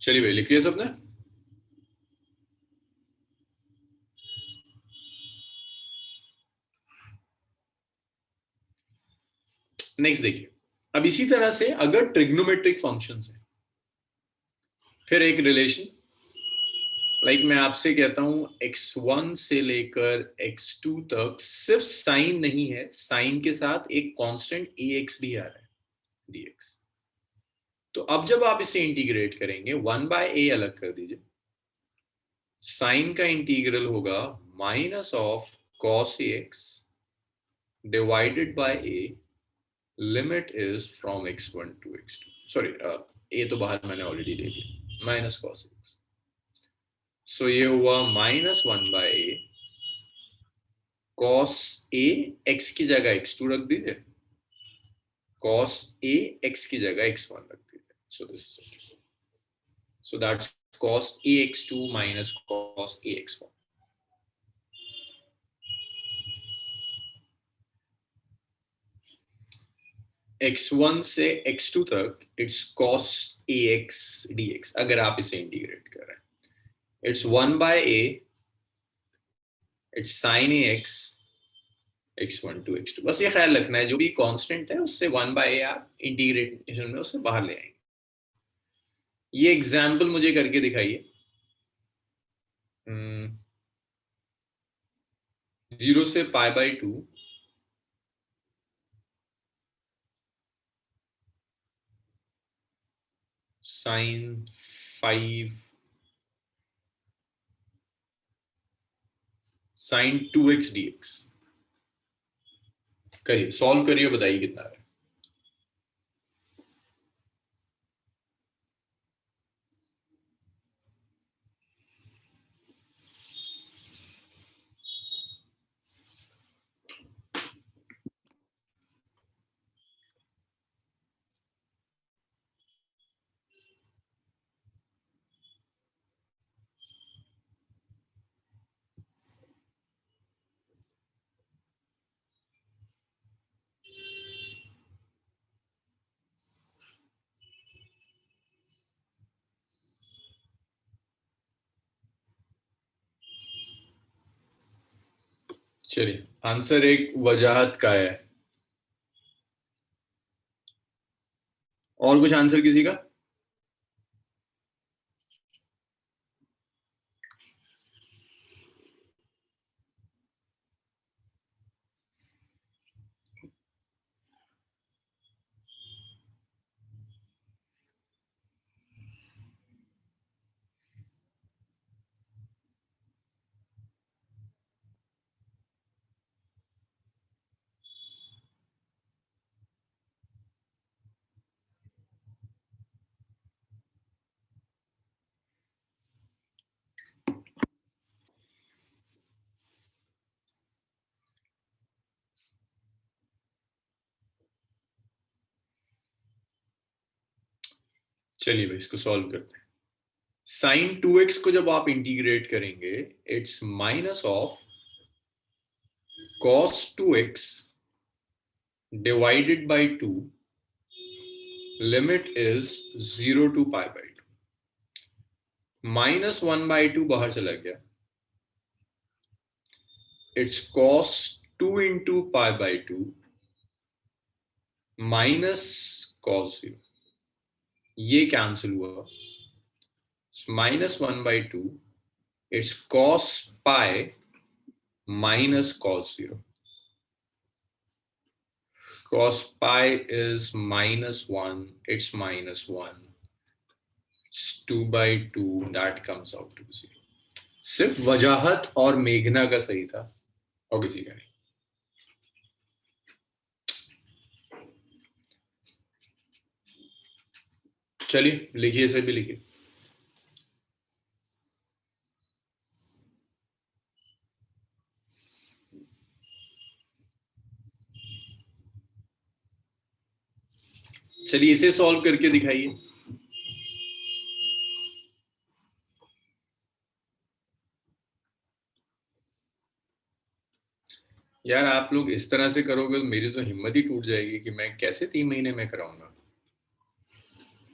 Speaker 1: चलिए भाई लिख लिया सबने। नेक्स्ट देखिए, अब इसी तरह से अगर ट्रिग्नोमेट्रिक फंक्शंस है, फिर एक रिलेशन, लाइक मैं आपसे कहता हूं x1 से लेकर x2 तक सिर्फ साइन नहीं है, साइन के साथ एक कांस्टेंट ax भी आ रहा है, dx। तो अब जब आप इसे इंटीग्रेट करेंगे, 1/a अलग कर दीजिए, साइन का इंटीग्रल होगा minus of cos a x divided by a, limit is from x1 to x2, sorry a तो बाहर मैंने ऑलरेडी दे दिया, माइनस कॉस एक्स। सो ये हुआ -1/a कॉस ए, एक्स की जगह x2 रख दीजिए, कॉस ए एक्स की जगह x1 रख दीजिए। सो this is, so that's cos ax2 minus cos ax1। x1 से x2 तक इट्स cos ax dx, अगर आप इसे इंटीग्रेट कर रहे हैं it's 1/a, it's sin ax x1 to x2। बस ये ख्याल रखना है जो भी कांस्टेंट है उससे 1/a आप इंटीग्रेशन में उससे बाहर ले आएंगे। ये एग्जाम्पल मुझे करके दिखाइए। 0 से π/2 sin 5 sin 2x dx करिए, सॉल्व करिए, बताइए कितना है। चलिए, आंसर एक वजाहत का है। और कुछ आंसर किसी का? चलिए भाई, इसको सॉल्व करते हैं। साइन 2x को जब आप इंटीग्रेट करेंगे it's minus of cos 2x divided by 2, limit is 0 to π/2। -1/2 बाहर चला गया, it's cos 2 into π/2 minus cos 0, ये कैंसिल हुआ, -1/2 it's cos pi minus cos 0, cos pi is -1, it's -1, it's 2/2, that comes out to 0। सिर्फ वजाहत और मेघना का सही था और किसी का नहीं। चलिए लिखिए, इसे भी लिखिए। चलिए इसे सॉल्व करके दिखाइए। यार आप लोग इस तरह से करोगे तो मेरी तो हिम्मत ही टूट जाएगी कि मैं कैसे 3 महीने में कराऊंगा।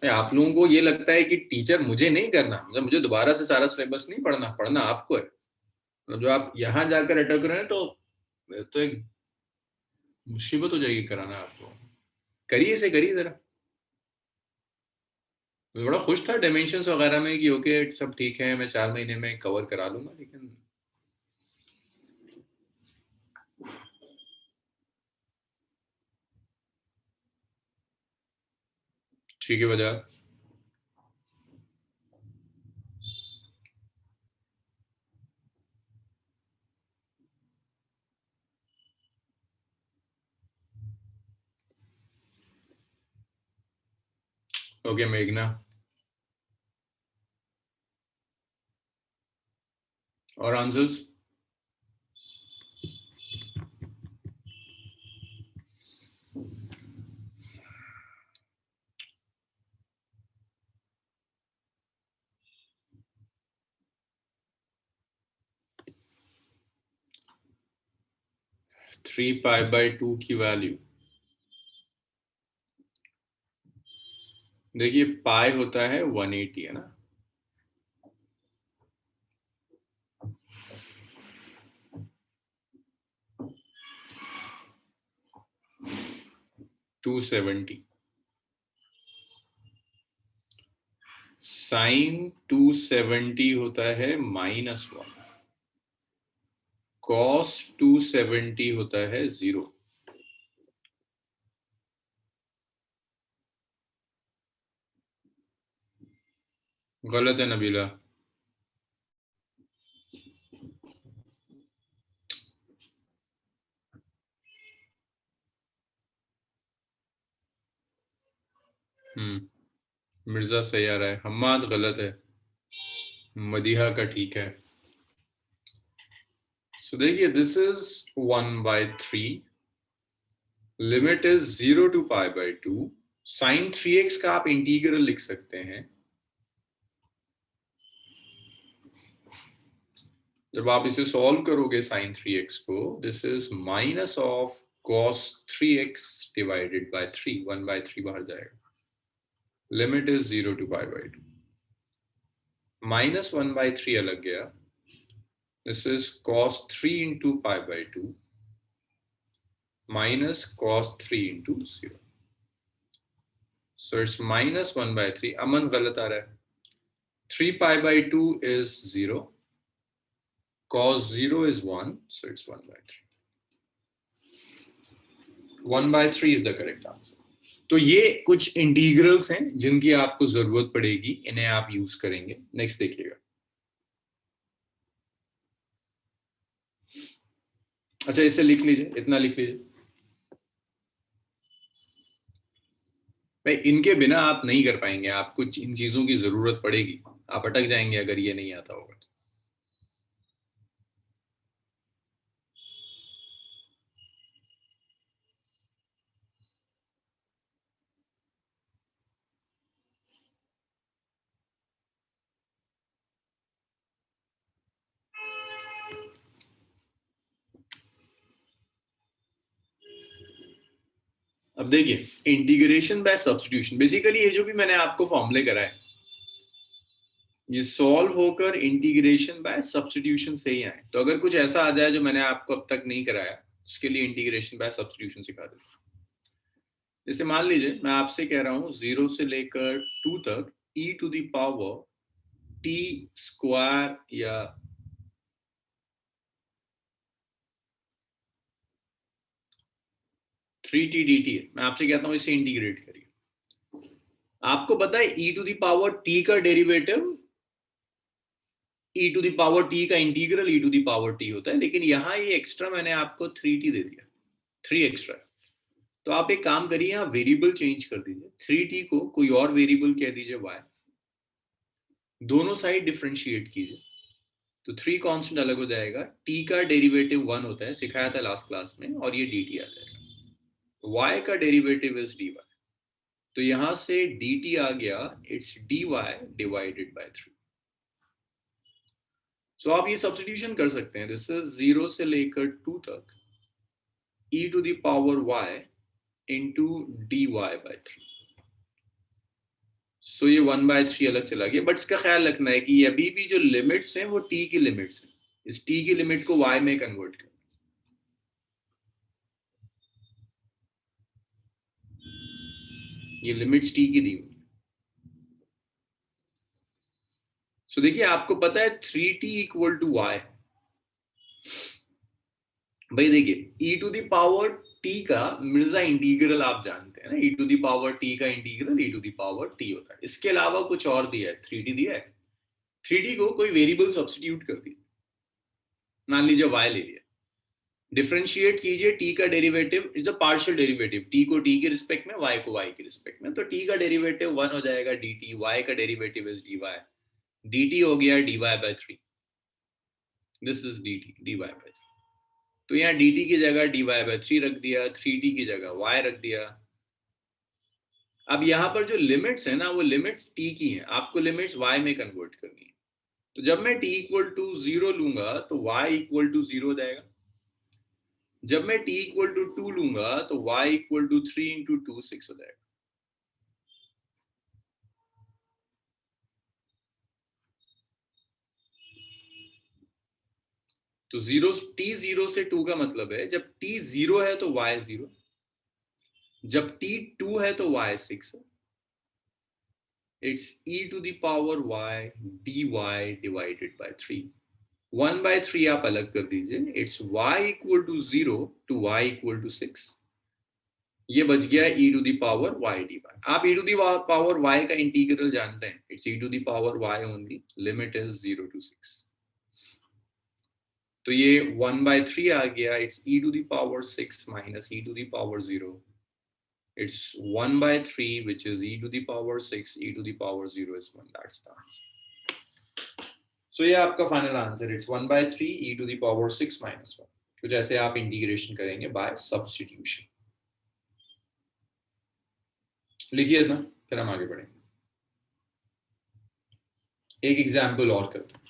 Speaker 1: आप लोगों को ये लगता है कि टीचर मुझे नहीं करना, मतलब मुझे दोबारा से सारा सिलेबस नहीं पढ़ना, पढ़ना आपको है। मतलब जो आप यहाँ जाकर अटक रहे हैं तो एक मुसीबत हो जाएगी कराना आपको। करिए इसे, करिए जरा। मैं बड़ा खुश था डायमेंशंस वगैरह में कि ओके सब ठीक है, मैं 4 महीने में कवर करा लूंगा, लेकिन ठीक है वजह। ओके मेघना, और answers? Three pi by two की वैल्यू, देखिए पाई होता है 180 है ना, $270 साइन 270 होता है -1, कॉस 270 होता है 0। गलत है नबीला। मिर्जा सही आ रहा है, हम्माद गलत है, मदीहा का ठीक है। सो देखिए this is 1/3, limit is 0 to π/2, sine 3x का आप इंटीग्रल लिख सकते हैं। जब आप इसे सॉल्व करोगे साइन 3x को, this is minus of cos 3x divided by 3, 1/3 बाहर जाएगा, लिमिट इज 0 to π/2, -1/3 अलग गया, this is cos 3 into π/2 minus cos 3 into 0, so it's -1/3। अमन गलत आ रहा है, 3 π/2 is 0, cos 0 is 1, so it's 1/3। 1/3 is the correct answer। तो ये कुछ इंटीग्रल्स हैं जिनकी आपको जरूरत पड़ेगी, इन्हें आप यूज करेंगे। नेक्स्ट देखिएगा। अच्छा इसे लिख लीजिए, इतना लिख लीजिए भाई, इनके बिना आप नहीं कर पाएंगे, आपको इन चीजों की जरूरत पड़ेगी, आप अटक जाएंगे अगर ये नहीं आता होगा। अब देखिए इंटीग्रेशन बाय सब्स्टिट्यूशन, बेसिकली ये जो भी मैंने आपको फॉर्मूले कराए ये सॉल्व होकर इंटीग्रेशन बाय सब्स्टिट्यूशन से ही आए। तो अगर कुछ ऐसा आ जाए जो मैंने आपको अब तक नहीं कराया, उसके लिए इंटीग्रेशन बाय सब्स्टिट्यूशन सिखा देता। जैसे मान लीजिए मैं आपसे कह रहा हूं 0 से लेकर 2 तक e⁻ t स्क्वायर या 3t dt है, मैं आपसे कहता हूं इसे इंटीग्रेट करिए। आपको पता है e⁻t का डेरिवेटिव e⁻t का इंटीग्रल e⁻t होता है, लेकिन यहां ये एक्स्ट्रा मैंने आपको 3t दे दिया, 3 एक्स्ट्रा। तो आप एक काम करिए, यहाँ वेरिएबल चेंज कर दीजिए, 3t को कोई और वेरिएबल कह दीजिए y, दोनों साइड डिफरेंशिएट कीजिए, तो 3 कांस्टेंट अलग हो जाएगा, t का डेरिवेटिव 1 होता है, सिखाया था लास्ट क्लास में, और ये dt आ जाएगा। y का डेरिवेटिव इज dy, तो यहां से dt आ गया, इट्स dy डिवाइडेड बाय 3। सो आप ये सब्स्टिट्यूशन कर सकते हैं, दिस इज 0 से लेकर 2 तक e⁻y इंटू dy बाय 3। सो ये 1/3 अलग चला गया, बट इसका ख्याल रखना है कि अभी भी जो लिमिट्स हैं वो t की लिमिट्स हैं, इस t की लिमिट को y में कन्वर्ट कर, ये लिमिट्स t की दी हुई। सो देखिए आपको पता है 3t इक्वल टू y, भाई देखिए e⁻t का मिर्जा इंटीग्रल आप जानते हैं ना, e⁻t का इंटीग्रल e⁻t होता है, इसके अलावा कुछ और दिया है, 3t दिया है, 3t को कोई वेरिएबल सब्स्टिट्यूट कर दिया, मान लीजिए y ले लिया, डिफरेंशिएट कीजिए, टी का derivative is a partial derivative, t को टी के रिस्पेक्ट में, वाई को वाई के रिस्पेक्ट में, तो टी का डेरिवेटिव 1 हो जाएगा डी टी, वाई का derivative is d y, d t हो गया d y by three, this is d t d y by three. तो यहाँ डी टी की जगह डी वाई बाई थ्री रख दिया, थ्री टी की जगह वाई रख दिया। अब यहाँ पर जो लिमिट्स है ना, वो लिमिट्स टी की हैं, आपको लिमिट्स वाई में कन्वर्ट करनी है। तो जब मैं t इक्वल टू 0 लूंगा तो y इक्वल टू 0 हो जाएगा, जब मैं t इक्वल टू 2 लूंगा तो y इक्वल टू 3 इंटू 2 6 हो जाएगा। तो t 0 से 2 का मतलब है जब t 0 है तो y 0, जब t 2 है तो y 6 है। It's e to the power y dy divided by 3, 1 by 3 आप अलग कर दीजिए, it's y equal to 0 to y equal to 6, ये बच गया e to the power y dy। आप e to the power y का इंटीग्रल जानते हैं, it's e to the power y only, limit is 0 to 6। तो ये 1 बाय 3 आ गया, it's e to the power 6 minus e to the power 0, it's 1 by 3 which is e to the power 6, e to the power 0 is 1, that's the answer। so ये आपका final answer, it's 1 by 3 e to the power 6 minus 1। कुछ ऐसे आप integration करेंगे bye substitution. लिखिए ना, फिर हम आगे बढ़ेंगे। एक एग्जाम्पल और करते हैं।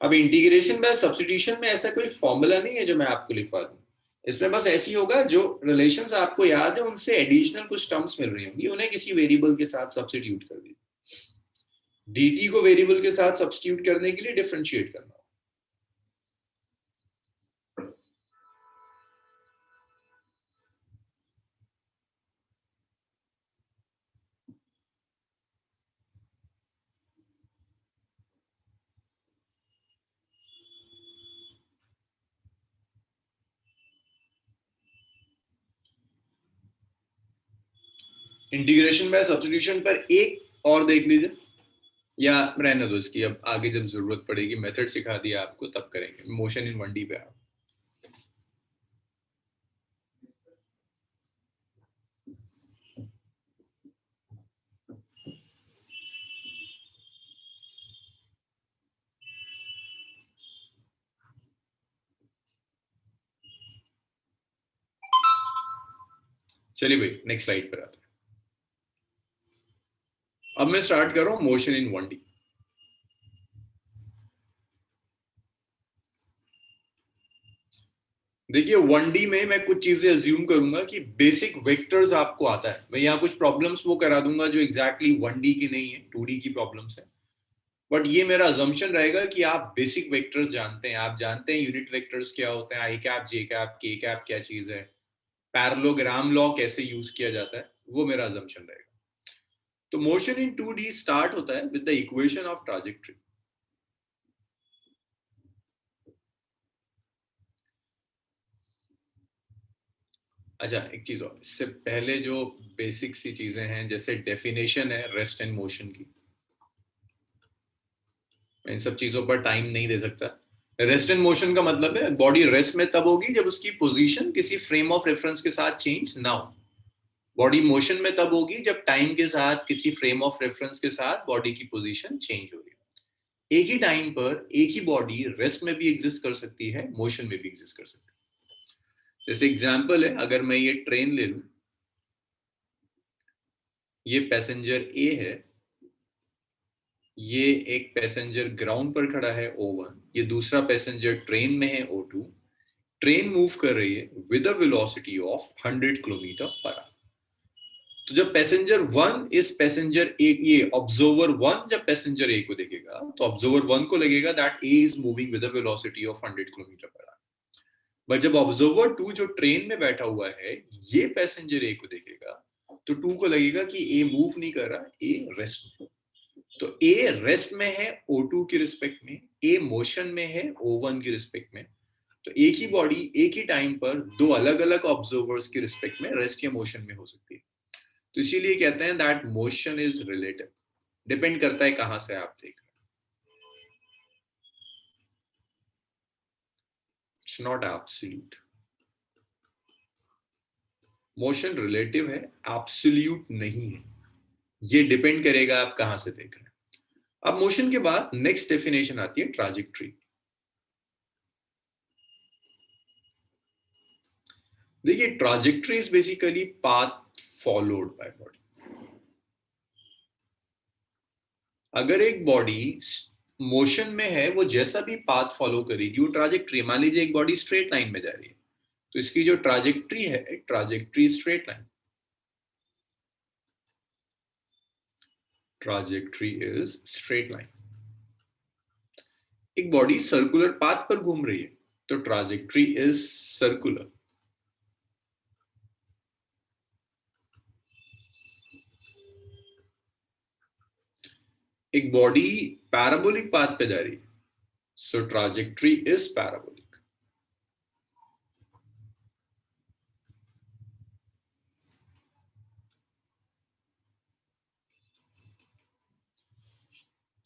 Speaker 1: अब इंटीग्रेशन बाय सब्स्टिट्यूशन में ऐसा कोई फॉर्मूला नहीं है जो मैं आपको लिखवा दूं, इसमें बस ऐसी होगा जो रिलेशंस आपको याद है उनसे एडिशनल कुछ टर्म्स मिल रही होंगी, उन्हें किसी वेरिएबल के साथ सब्स्टिट्यूट कर दीजिए। dt को वेरिएबल के साथ सब्स्टिट्यूट करने के लिए डिफरेंशिएट करना। इंटीग्रेशन बाय सब्स्टिट्यूशन पर एक और देख लीजिए, या रहने दो इसकी, अब आगे जब जरूरत पड़ेगी, मेथड सिखा दिया आपको तब करेंगे। मोशन इन 1D पे आप चलिए भाई नेक्स्ट स्लाइड पर आते हैं। अब मैं स्टार्ट कर रहा हूं मोशन इन 1D। देखिए 1D में मैं कुछ चीजें अज्यूम करूंगा कि बेसिक वेक्टर्स आपको आता है, मैं यहाँ कुछ प्रॉब्लम्स वो करा दूंगा जो एग्जैक्टली 1D की नहीं है, 2D की प्रॉब्लम्स है, बट ये मेरा अजम्पशन रहेगा कि आप बेसिक वेक्टर्स जानते हैं, आप जानते हैं यूनिट वेक्टर्स क्या होते हैं, आई कैप, जे कैप, के कैप क्या चीज है, पैरेललोग्राम लॉ कैसे यूज किया जाता है, वो मेरा अजम्पशन रहेगा। तो मोशन इन 2D स्टार्ट होता है with the equation of trajectory. अच्छा एक चीज और, इससे पहले जो बेसिक सी चीजें हैं, जैसे डेफिनेशन है रेस्ट एंड मोशन की, मैं इन सब चीजों पर टाइम नहीं दे सकता। रेस्ट एंड मोशन का मतलब है बॉडी रेस्ट में तब होगी जब उसकी पोजीशन किसी फ्रेम ऑफ रेफरेंस के साथ चेंज ना हो, बॉडी मोशन में तब होगी जब टाइम के साथ किसी फ्रेम ऑफ रेफरेंस के साथ बॉडी की पोजीशन चेंज हो रही है। एक ही टाइम पर एक ही बॉडी रेस्ट में भी एग्जिस्ट कर सकती है, मोशन में भी एग्जिस्ट कर सकती है। जैसे एग्जांपल है, अगर मैं ये ट्रेन ले लूं, ये पैसेंजर ए है, ये एक पैसेंजर ग्राउंड पर खड़ा है O1, ये दूसरा पैसेंजर ट्रेन में है O2, ट्रेन मूव कर रही है with a velocity of 100 kilometre per hour. तो जब पैसेंजर 1 इस पैसेंजर ए, ये ऑब्जर्वर 1 जब पैसेंजर ए को देखेगा तो ऑब्जर्वर 1 को लगेगा that A is moving with a velocity of 100 kilometre per hour. But जब ऑब्जर्वर 2 जो ट्रेन में बैठा हुआ है ये पैसेंजर ए को देखेगा तो 2 को लगेगा कि ए मूव नहीं कर रहा, ए रेस्ट में। तो ए रेस्ट में है O2 के रिस्पेक्ट में, ए मोशन में है O1 के रिस्पेक्ट में। तो एक ही बॉडी एक ही टाइम पर दो अलग अलग ऑब्जर्वर्स के रिस्पेक्ट में रेस्ट या मोशन में हो सकती है। तो इसीलिए कहते हैं that motion is relative, depend करता है कहां से आप देख रहे हैं। It's not absolute. Motion relative है, एब्सोल्यूट नहीं है। ये डिपेंड करेगा आप कहां से देख रहे हैं। अब मोशन के बाद नेक्स्ट डेफिनेशन आती है ट्रैजेक्टरी। देखिए, trajectory is basically path followed by body. अगर एक बॉडी मोशन में है, वो जैसा भी पाथ फॉलो करेगी वो ट्रैजेक्टरी। मान लीजिए एक बॉडी स्ट्रेट लाइन में जा रही है, तो इसकी जो ट्रैजेक्टरी है, trajectory straight line. Trajectory is straight line. एक बॉडी सर्कुलर पाथ पर घूम रही है, तो ट्रैजेक्टरी इज सर्कुलर। एक बॉडी पैराबोलिक पाथ पे जा रही है, so trajectory is parabolic.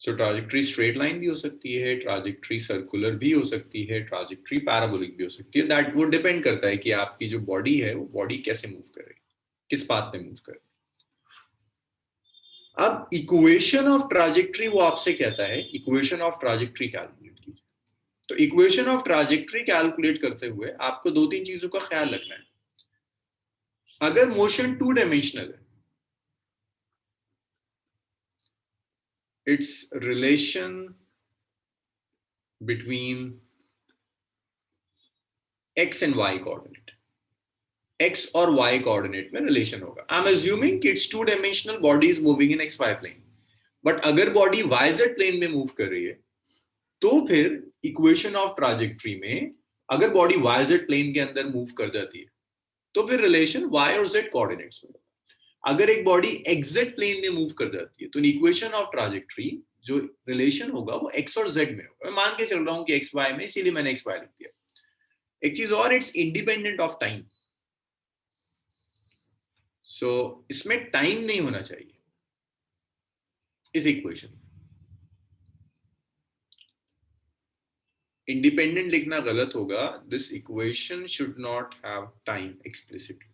Speaker 1: So trajectory straight line भी हो सकती है, ट्रैजेक्टरी सर्कुलर भी हो सकती है, ट्रैजेक्टरी पैराबोलिक भी हो सकती है। दैट वो डिपेंड करता है कि आपकी जो बॉडी है वो बॉडी कैसे मूव कर रही है, किस पाथ पे मूव कर रही है। अब इक्वेशन ऑफ ट्रैजेक्टरी वो आपसे कहता है इक्वेशन ऑफ ट्रैजेक्टरी कैलकुलेट कीजिए। तो इक्वेशन ऑफ ट्रैजेक्टरी कैलकुलेट करते हुए आपको दो तीन चीजों का ख्याल रखना है। अगर मोशन टू डायमेंशनल है, it's relation between x and y coordinate. X और वाई कोऑर्डिनेट में रिलेशन होगा। आई एम अज्यूमिंग कि it's two dimensional body is moving in x y plane. But अगर बॉडी वाई जेड प्लेन में move कर रही है, तो फिर इक्वेशन ऑफ ट्रैजेक्टरी में अगर बॉडी वाई जेड प्लेन के अंदर मूव कर जाती है, तो फिर रिलेशन वाई और जेड कोऑर्डिनेट्स में। अगर एक बॉडी एक्जेड प्लेन में मूव कर जाती है, तो इक्वेशन ऑफ ट्रैजेक्टरी जो रिलेशन होगा वो एक्स और जेड में होगा। मैं मान के चल रहा हूं कि एक्स वाई में, इसीलिए मैंने एक्स वाई लिख दिया। एक चीज और, इट्स इंडिपेंडेंट ऑफ टाइम। सो इसमें टाइम नहीं होना चाहिए इस इक्वेशन। इंडिपेंडेंट लिखना गलत होगा। This equation should not have time explicitly.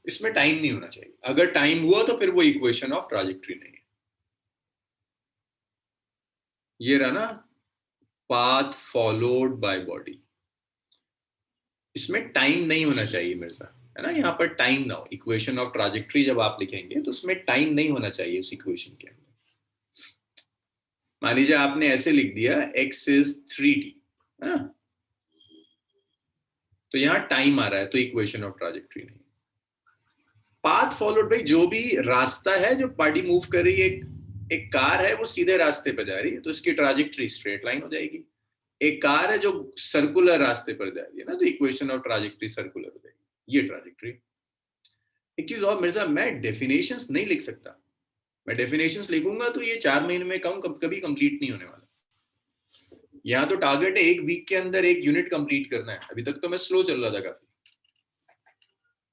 Speaker 1: इसमें टाइम नहीं होना चाहिए। अगर टाइम हुआ तो फिर वो इक्वेशन ऑफ ट्रैजेक्टरी नहीं है। ये रहा ना, पाथ फॉलोड बाय बॉडी। इसमें टाइम नहीं होना चाहिए मिर्जा, है ना। यहाँ पर टाइम ना हो। इक्वेशन ऑफ ट्रैजेक्टरी जब आप लिखेंगे तो उसमें टाइम नहीं होना चाहिए उस इक्वेशन के अंदर। मान लीजिए आपने ऐसे लिख दिया x इज 3t, है ना, तो यहाँ टाइम आ रहा है, तो इक्वेशन ऑफ ट्रैजेक्टरी नहीं। पाथ फॉलोड भाई, जो भी रास्ता है, जो पार्टी मूव कर रही है, एक कार है वो सीधे रास्ते पर जा रही है, तो इसकी ट्रैजेक्टरी स्ट्रेट लाइन हो जाएगी। एक कार है जो सर्कुलर रास्ते पर जा रही है ना, तो इक्वेशन ऑफ ट्रैजेक्टरी सर्कुलर हो जाएगी। ये ट्रैजेक्टरी। एक चीज और मिर्जा, मैं डेफिनेशंस नहीं लिख सकता। मैं डेफिनेशंस लिखूंगा तो ये 4 महीने में कभी कंप्लीट नहीं होने वाला। यहाँ तो टारगेट है 1 वीक के अंदर 1 यूनिट कंप्लीट करना है। अभी तक तो मैं स्लो चल रहा था काफी।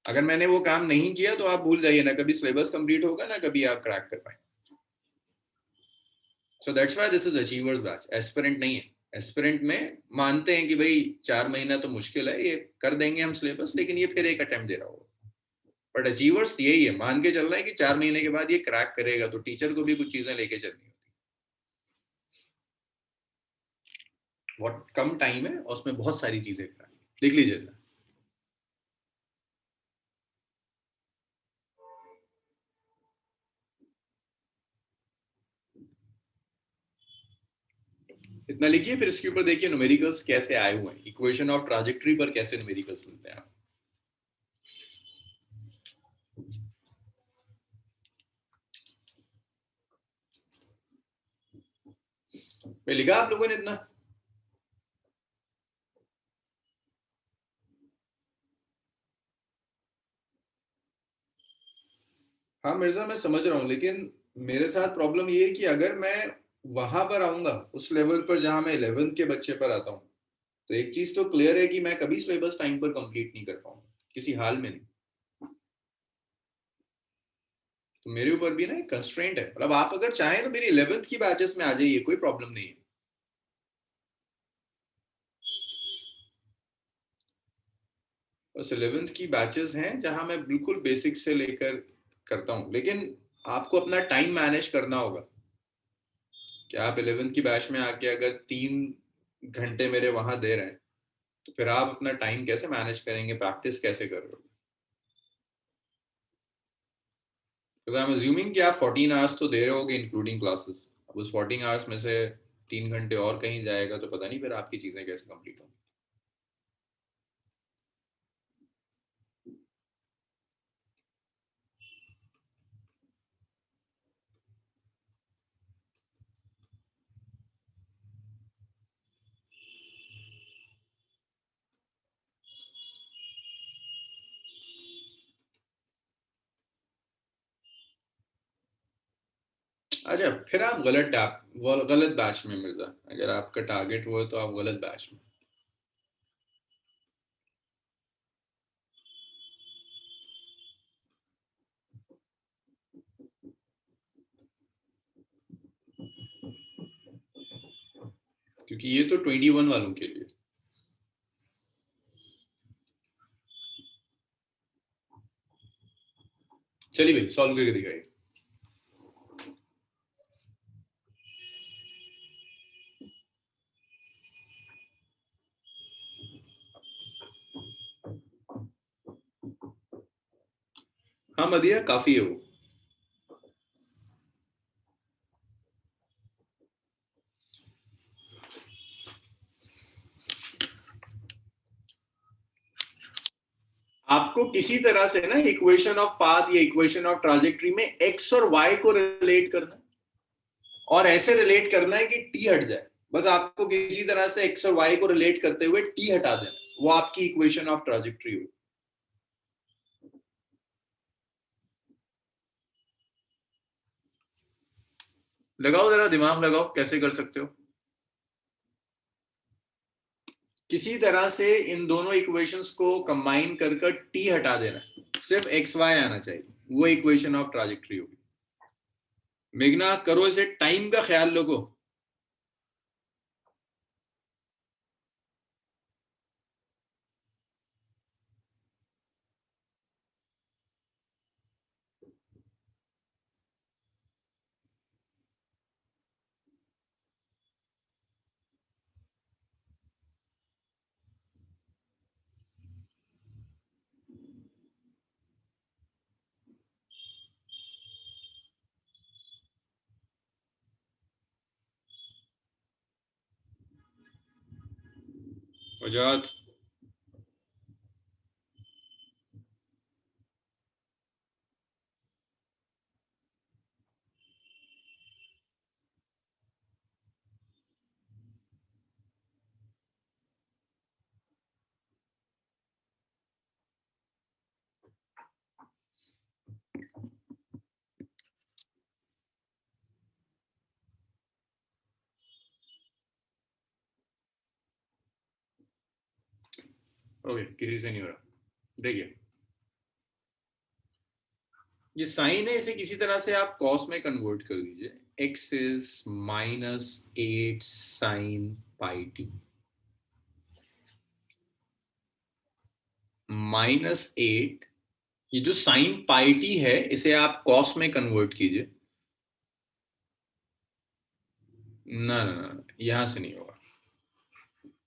Speaker 1: अगर मैंने वो काम नहीं किया तो आप भूल जाइए, ना कभी सिलेबस कंप्लीट होगा ना कभी आप क्रैक कर पाएंगे। So that's why this is achievers batch, aspirant नहीं है। एस्पिरेंट में मानते हैं कि भाई 4 महीना तो मुश्किल है, ये कर देंगे हम सिलेबस, लेकिन ये फिर एक अटेम्प्ट दे रहा होगा। बट अचीवर्स यही है, मान के चल रहा है कि 4 महीने के बाद ये क्रैक करेगा, तो टीचर को भी कुछ चीजें लेके चलनी होती है। बहुत कम टाइम है और उसमें बहुत सारी चीजें लिख लीजिए। इतना लिखिए, फिर इसके ऊपर देखिए न्यूमेरिकल्स कैसे आए हुए हैं। इक्वेशन ऑफ ट्रैजेक्टरी पर कैसे न्यूमेरिकल्स मिलते हैं। मैं लिखा आप लोगों ने इतना? हाँ मिर्जा, मैं समझ रहा हूँ, लेकिन मेरे साथ प्रॉब्लम ये है कि अगर मैं वहां पर आऊंगा, उस लेवल पर जहां मैं 11th के बच्चे पर आता हूँ, तो एक चीज तो क्लियर है कि मैं कभी सिलेबस टाइम पर कंप्लीट नहीं कर पाऊंगा, किसी हाल में नहीं। तो मेरे ऊपर भी ना एक कंस्ट्रेंट है। मतलब आप अगर चाहें तो मेरी 11th की बैचेस में आ जाइए, कोई प्रॉब्लम नहीं है। बस 11th की बैचेस हैं जहां मैं बिल्कुल बेसिक से लेकर करता हूँ, लेकिन आपको अपना टाइम मैनेज करना होगा कि आप 11th की बैच में आके अगर 3 घंटे मेरे वहां दे रहे हैं, तो फिर आप अपना टाइम कैसे मैनेज करेंगे, प्रैक्टिस कैसे कर रहे हो? बिकॉज आई एम अज्यूमिंग कि आप 14 आवर्स तो दे रहे होगे इंक्लूडिंग क्लासेस। अब उस 14 आवर्स में से 3 घंटे और कहीं जाएगा तो पता नहीं फिर आपकी चीजें कैसे कंप्लीट होंगी। अच्छा, फिर आप गलत बैच में मिर्जा। अगर आपका टारगेट वो है तो आप गलत बैच में। क्योंकि ये तो 21 वालों के लिए। चलिए भाई, सॉल्व करके दिखाइए। हाँ मदिया, काफी है वो। आपको किसी तरह से ना इक्वेशन ऑफ पाथ या इक्वेशन ऑफ ट्राजेक्टरी में एक्स और वाई को रिलेट करना है, और ऐसे रिलेट करना है कि टी हट जाए। बस आपको किसी तरह से एक्स और वाई को रिलेट करते हुए टी हटा देना, वो आपकी इक्वेशन ऑफ ट्राजेक्टरी हो। लगाओ जरा दिमाग लगाओ, कैसे कर सकते हो? किसी तरह से इन दोनों इक्वेशंस को कंबाइन कर कर टी हटा देना, सिर्फ एक्स वाई आना चाहिए, वो इक्वेशन ऑफ ट्राजेक्टरी होगी। मेघना करो इसे, टाइम का ख्याल रखो। वजात। ओके, किसी से नहीं हो रहा। देखिए, ये साइन है, इसे किसी तरह से आप कॉस में कन्वर्ट कर दीजिए। X is -8 sine pi T. -8, ये जो साइन पाई टी है इसे आप कॉस में कन्वर्ट कीजिए। ना ना ना, यहां से नहीं होगा।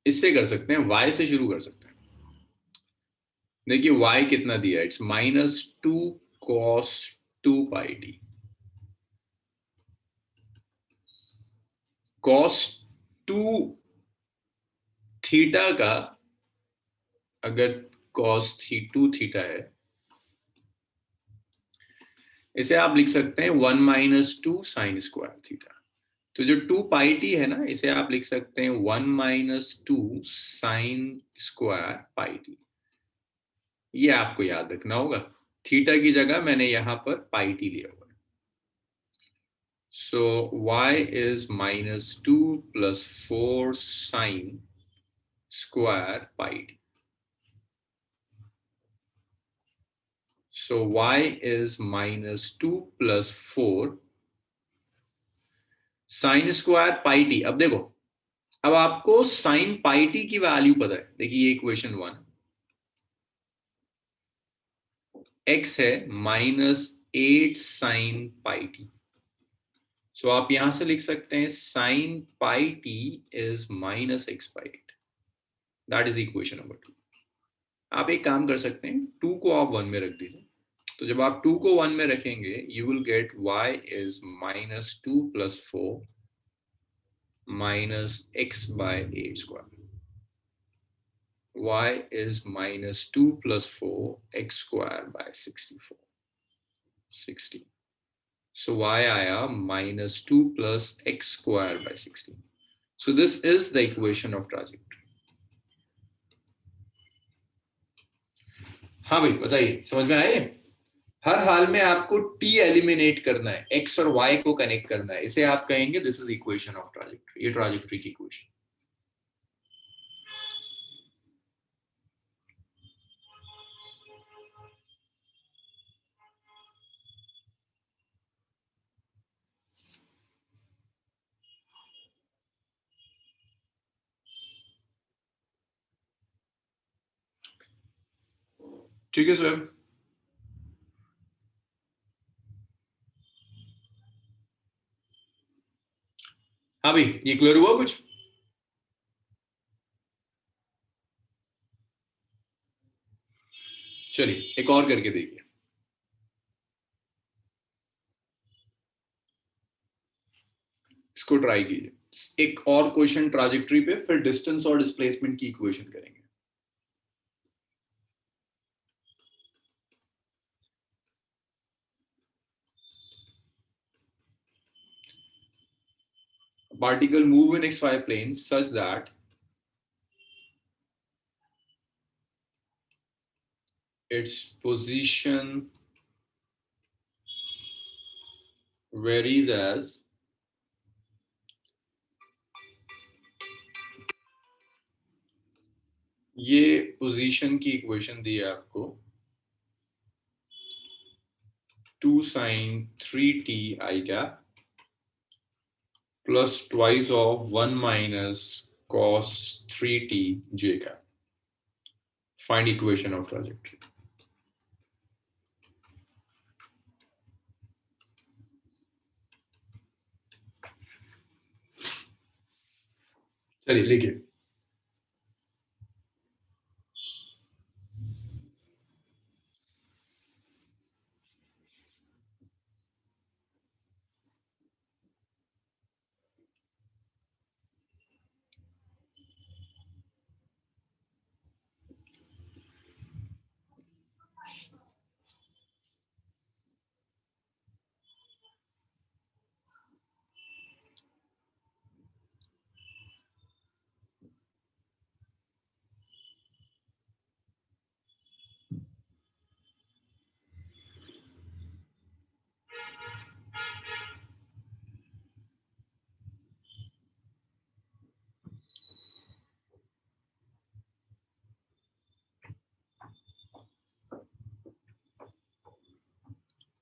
Speaker 1: इससे कर सकते हैं, y से शुरू कर सकते हैं। देखिए y कितना दिया है, it's -2 cos 2 pi T. Cos 2 theta का, अगर कॉस 2 थीटा है, इसे आप लिख सकते हैं 1 - 2 साइन स्क्वायर थीटा। तो जो 2 पाई टी है ना, इसे आप लिख सकते हैं 1 - 2 साइन स्क्वायर पाई टी। ये आपको याद रखना होगा। थीटा की जगह मैंने यहां पर पाई टी लिया हुआ है। So y is minus 2 plus 4 sine square pi t. So y is minus 2 plus 4 sine square pi T. अब देखो, अब आपको साइन पाई टी की वैल्यू पता है. देखिए ये इक्वेशन 1, x है माइनस 8 साइन पाई टी. सो आप यहां से लिख सकते हैं sine pi T is minus x pi 8. That is equation number 2. आप एक काम कर सकते हैं, 2 को आप 1 में रख दीजिए. तो जब आप 2 को 1 में रखेंगे you will get y is minus 2 plus 4 minus x by 8 square. Y is minus 2 plus 4 x square by 64. 60. So y आया minus 2 plus x square by 16. So this is the equation of trajectory. हाँ भाई बताइए, समझ में आए? हर हाल में आपको t eliminate करना है, x और y को कनेक्ट करना है. इसे आप कहेंगे this is equation of trajectory. ये ट्राजेक्टरी की इक्वेशन. ठीक है स्वयं. हाँ भाई, ये क्लियर हुआ कुछ? चलिए एक और करके देखिए. इसको ट्राई कीजिए. एक और क्वेश्चन ट्राजेक्टरी पे, फिर डिस्टेंस और डिस्प्लेसमेंट की इक्वेशन करेंगे. Particle move in xy plane such that its position varies as ये पोजीशन की इक्वेशन दी है आपको 2 sin 3t I cap plus twice of 1 minus cos 3t j cap. Find equation of trajectory. चलिए लिखिए.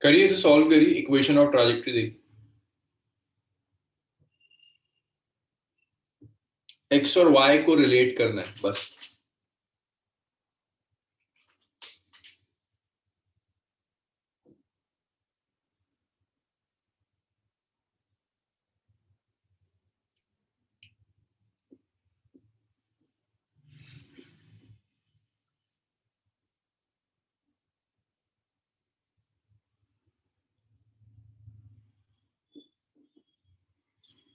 Speaker 1: करिए, इसे सॉल्व करिए. इक्वेशन ऑफ ट्राजेक्टरी देखिए. एक्स और वाई को रिलेट करना है बस.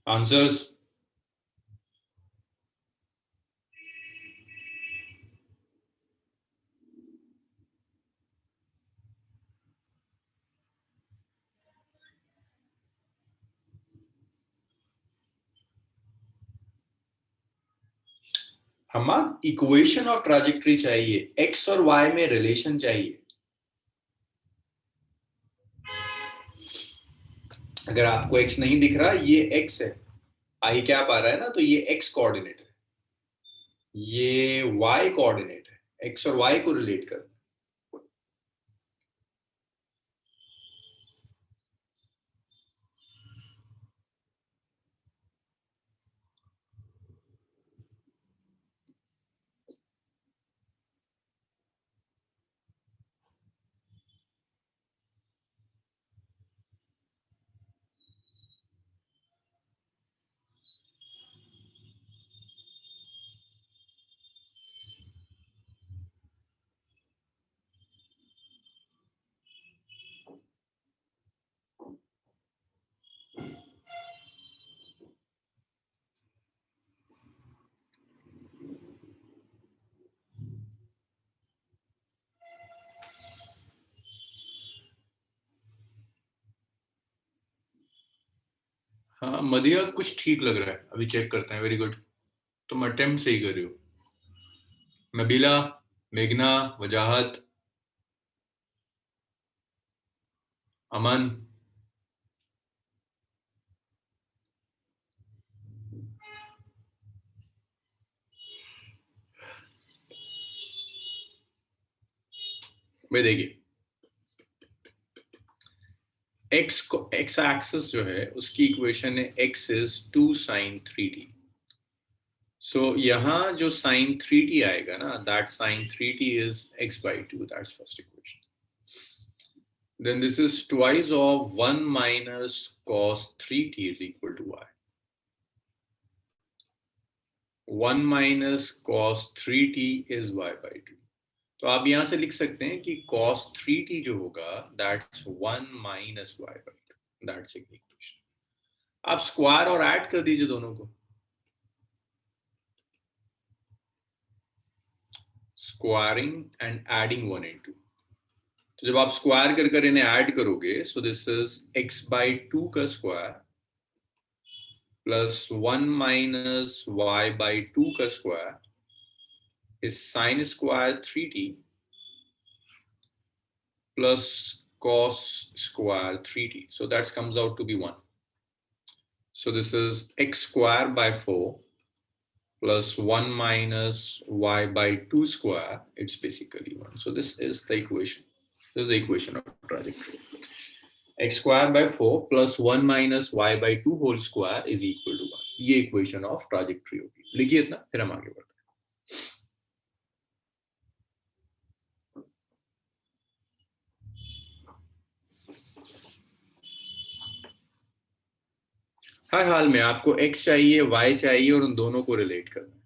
Speaker 1: आंसर्स. हमारा इक्वेशन ऑफ ट्राजेक्टरी चाहिए, एक्स और वाई में रिलेशन चाहिए. अगर आपको x नहीं दिख रहा, ये x है, आई कैप आ रहा है ना, तो ये x कोऑर्डिनेट है, ये y कोऑर्डिनेट है, x और y को रिलेट कर। हाँ मदिया, कुछ ठीक लग रहा है, अभी चेक करते हैं। वेरी गुड, तुम अटेम्प्ट सही कर रही हो। नबीला, मेघना, वजाहत, अमन, भाई देखिए, x को x एक्सिस जो है उसकी इक्वेशन है x इज 2 sin 3t। सो यहाँ जो sin 3t आएगा ना, that sin 3t is x by 2, that's first equation. Then this is twice of 1 minus cos 3t is equal to y. 1 minus cos 3t is y by 2. तो आप यहां से लिख सकते हैं कि cos 3t जो होगा that's 1 minus y by 2. That's the equation. आप स्क्वायर और ऐड कर दीजिए दोनों को। Squaring and adding 1 and 2। तो जब आप स्क्वायर कर इन्हें ऐड करोगे, सो दिस इज x by 2 का square plus 1 minus y by 2 का square is sin square 3t plus cos square 3t. So that comes out to be 1. So this is x square by 4 plus 1 minus y by 2 square. It's basically 1. So this is the equation. This is the equation of trajectory. X square by 4 plus 1 minus y by 2 whole square is equal to 1. ये equation of trajectory होगी। लिखिए इतना, फिर हम आगे बढ़ते हैं। हर हाल में आपको x चाहिए, y चाहिए और उन दोनों को रिलेट करना है।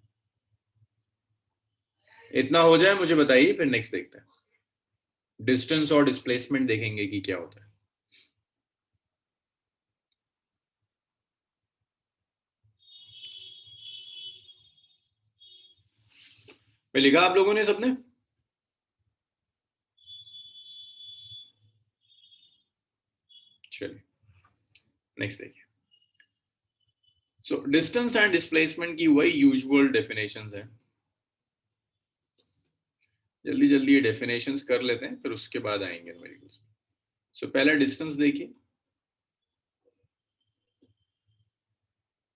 Speaker 1: इतना हो जाए मुझे बताइए, फिर नेक्स्ट देखते हैं। डिस्टेंस और डिस्प्लेसमेंट देखेंगे कि क्या होता है। मैं लिखा आप लोगों ने सबने? चलिए नेक्स्ट देखिए। सो डिस्टेंस एंड डिस्प्लेसमेंट की वही यूजुअल डेफिनेशंस है। जल्दी जल्दी ये डेफिनेशंस कर लेते हैं, फिर उसके बाद आएंगे न्यूमेरिकल्स। सो पहला डिस्टेंस देखिए।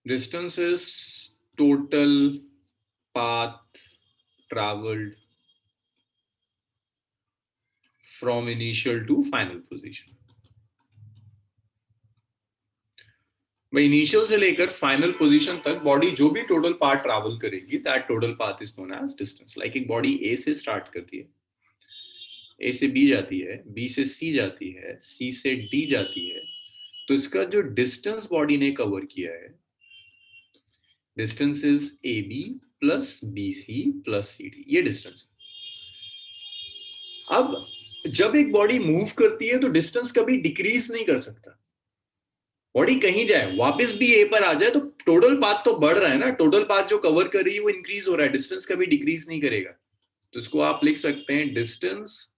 Speaker 1: Distance is total path traveled from initial to final position। भाई इनिशियल से लेकर फाइनल पोजीशन तक बॉडी जो भी टोटल पाथ ट्रैवल करेगी, that total path is known as distance. Like एक बॉडी ए से स्टार्ट करती है, ए से बी जाती है, बी से सी जाती है, सी से डी जाती है, तो इसका जो डिस्टेंस बॉडी ने कवर किया है, distance is a b plus b c plus c d, ये डिस्टेंस। अब जब एक बॉडी मूव करती है तो डिस्टेंस कभी डिक्रीज नहीं कर सकता। बॉडी कहीं जाए वापस भी ए पर आ जाए तो टोटल पाथ तो बढ़ रहा है ना, टोटल पाथ जो कवर कर रही है वो इंक्रीज हो रहा है, डिस्टेंस कभी डिक्रीज नहीं करेगा। तो इसको आप लिख सकते हैं distance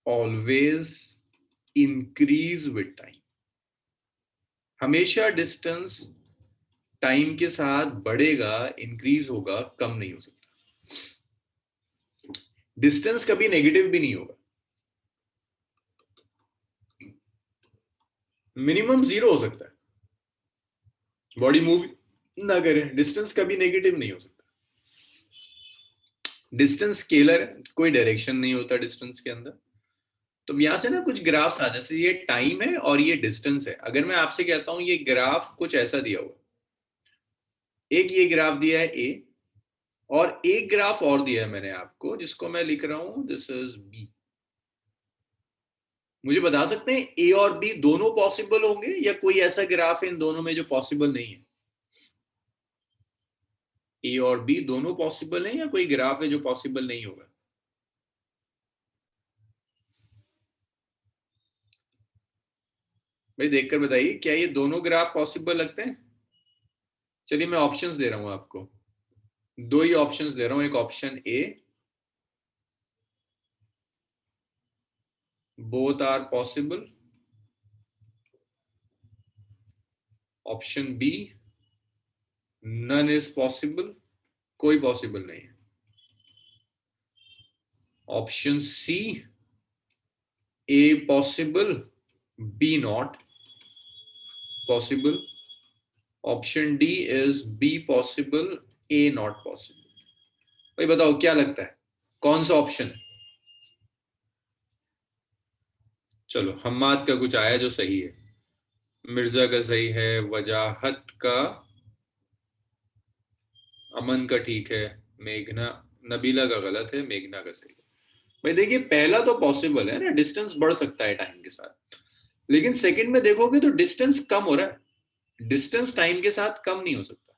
Speaker 1: always increase with time. हमेशा डिस्टेंस टाइम के साथ बढ़ेगा, इंक्रीज होगा, कम नहीं हो सकता। डिस्टेंस कभी नेगेटिव भी नहीं होगा। मिनिमम 0 हो सकता है, बॉडी मूव ना करे, डिस्टेंस कभी नेगेटिव नहीं हो सकता। डिस्टेंस स्केलर है, कोई डायरेक्शन नहीं होता डिस्टेंस के अंदर। तो यहां से ना कुछ ग्राफ्स आ, जैसे ये टाइम है और ये डिस्टेंस है। अगर मैं आपसे कहता हूं ये ग्राफ कुछ ऐसा दिया हुआ, एक ये ग्राफ दिया है ए, और एक ग्राफ और दिया है मैंने आपको जिसको मैं लिख रहा हूं दिस इज बी। मुझे बता सकते हैं ए और बी दोनों पॉसिबल होंगे या कोई ऐसा ग्राफ है इन दोनों में जो पॉसिबल नहीं है? ए और बी दोनों पॉसिबल है या कोई ग्राफ है जो पॉसिबल नहीं होगा? भाई देखकर बताइए, क्या ये दोनों ग्राफ पॉसिबल लगते हैं? चलिए मैं ऑप्शंस दे रहा हूं आपको, दो ही ऑप्शंस दे रहा हूं। एक option a, both are possible. Option b, none is possible, कोई पॉसिबल नहीं है। Option c, a possible, b not possible. Option d is b possible, a not possible. भाई बताओ क्या लगता है कौन सा ऑप्शन है? चलो हम्माद का कुछ आया जो सही है, मिर्जा का सही है, वजाहत का, अमन का ठीक है, मेघना, नबीला का गलत है, मेघना का सही है। भाई देखिए पहला तो पॉसिबल है ना, डिस्टेंस बढ़ सकता है टाइम के साथ, लेकिन सेकंड में देखोगे तो डिस्टेंस कम हो रहा है, डिस्टेंस टाइम के साथ कम नहीं हो सकता।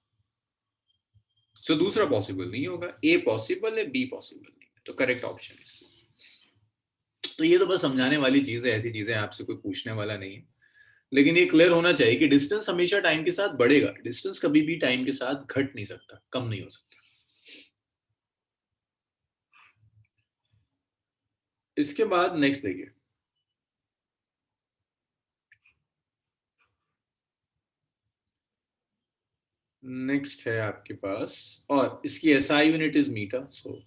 Speaker 1: सो दूसरा पॉसिबल नहीं होगा, ए पॉसिबल है, बी पॉसिबल नहीं है, तो करेक्ट ऑप्शन है। तो ये तो बस समझाने वाली चीज है, ऐसी चीजें आपसे कोई पूछने वाला नहीं है, लेकिन ये क्लियर होना चाहिए कि डिस्टेंस हमेशा टाइम के साथ बढ़ेगा, डिस्टेंस कभी भी टाइम के साथ घट नहीं सकता, कम नहीं हो सकता। इसके बाद नेक्स्ट देखिए, नेक्स्ट है आपके पास, और इसकी एसआई यूनिट इज मीटर। सो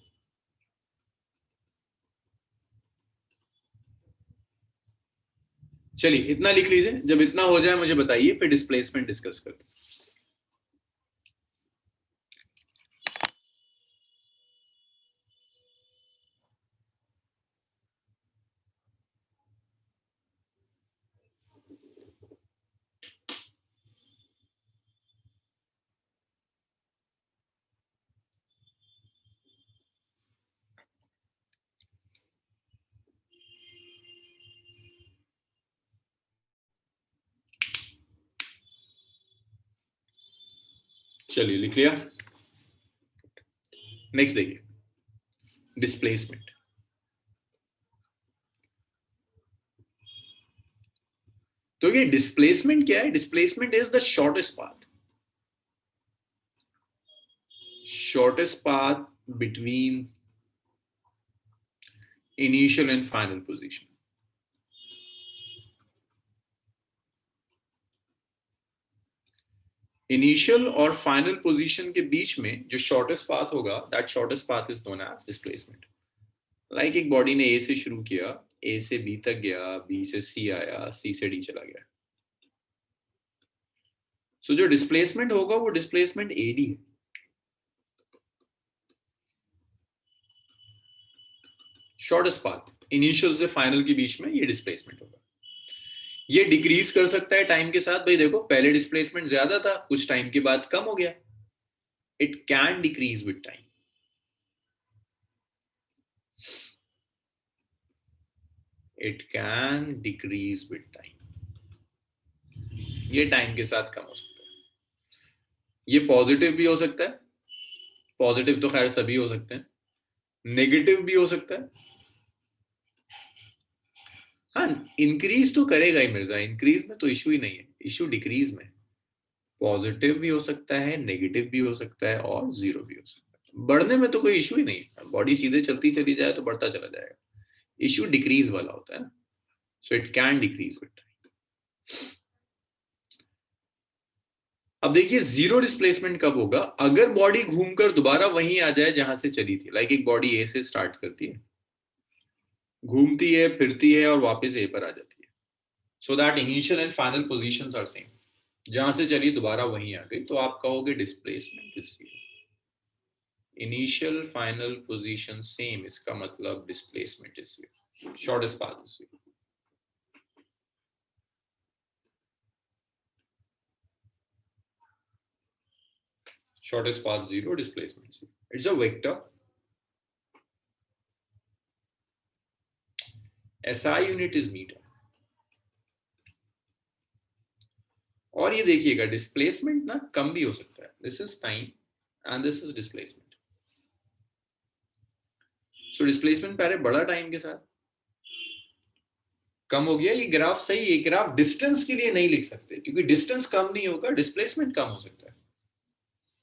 Speaker 1: चलिए इतना लिख लीजिए, जब इतना हो जाए मुझे बताइए, फिर डिस्प्लेसमेंट डिस्कस करते हैं। चलिए लिख लिया। नेक्स्ट देखिए, डिस्प्लेसमेंट। तो ये डिस्प्लेसमेंट क्या है? Displacement is the shortest path, shortest path between initial and final position. Initial और फाइनल पोजीशन के बीच में जो शॉर्टेस्ट पाथ होगा, that shortest path is known as displacement. Like एक बॉडी ने ए से शुरू किया, ए से बी तक गया, बी से सी आया, सी से डी चला गया। सो जो डिस्प्लेसमेंट होगा वो डिस्प्लेसमेंट एडी है। शॉर्टेस्ट पाथ इनिशियल से फाइनल के बीच में ये डिस्प्लेसमेंट होगा। ये डिक्रीज कर सकता है टाइम के साथ। भाई देखो पहले डिस्प्लेसमेंट ज्यादा था, कुछ टाइम के बाद कम हो गया। It can decrease with time. It can decrease with time. ये टाइम के साथ कम हो सकता है। ये पॉजिटिव भी हो सकता है, पॉजिटिव तो खैर सभी हो सकते हैं, नेगेटिव भी हो सकता है। हाँ इंक्रीज तो करेगा ही मिर्जा, इंक्रीज में तो इशू ही नहीं है, इशू डिक्रीज में। पॉजिटिव भी हो सकता है, नेगेटिव भी हो सकता है, और जीरो भी हो सकता है। बढ़ने में तो कोई इशू ही नहीं है, बॉडी सीधे चलती चली जाए तो बढ़ता चला जाएगा। इशू डिक्रीज वाला होता है। So it can decrease with time. अब देखिए जीरो डिस्प्लेसमेंट कब होगा? अगर बॉडी घूमकर दोबारा वहीं आ जाए जहां से चली थी। लाइक एक बॉडी ए से स्टार्ट करती है, घूमती है, फिरती है और वापस ए पर आ जाती है। so that initial and final positions are same. जहां से चलिए दोबारा वहीं आ गई, तो आप कहोगे displacement is zero. Initial final position same, इसका मतलब displacement is zero. Shortest path is zero. Shortest path zero, displacement zero. It's a vector. SI unit is meter. और ये देखिएगा डिस्प्लेसमेंट ना कम भी हो सकता है. This is time and this is displacement. So displacement पहले बड़ा टाइम के साथ कम हो गया. ये ग्राफ सही है. ये ग्राफ डिस्टेंस के लिए नहीं लिख सकते क्योंकि डिस्टेंस कम नहीं होगा, डिस्प्लेसमेंट कम हो सकता है.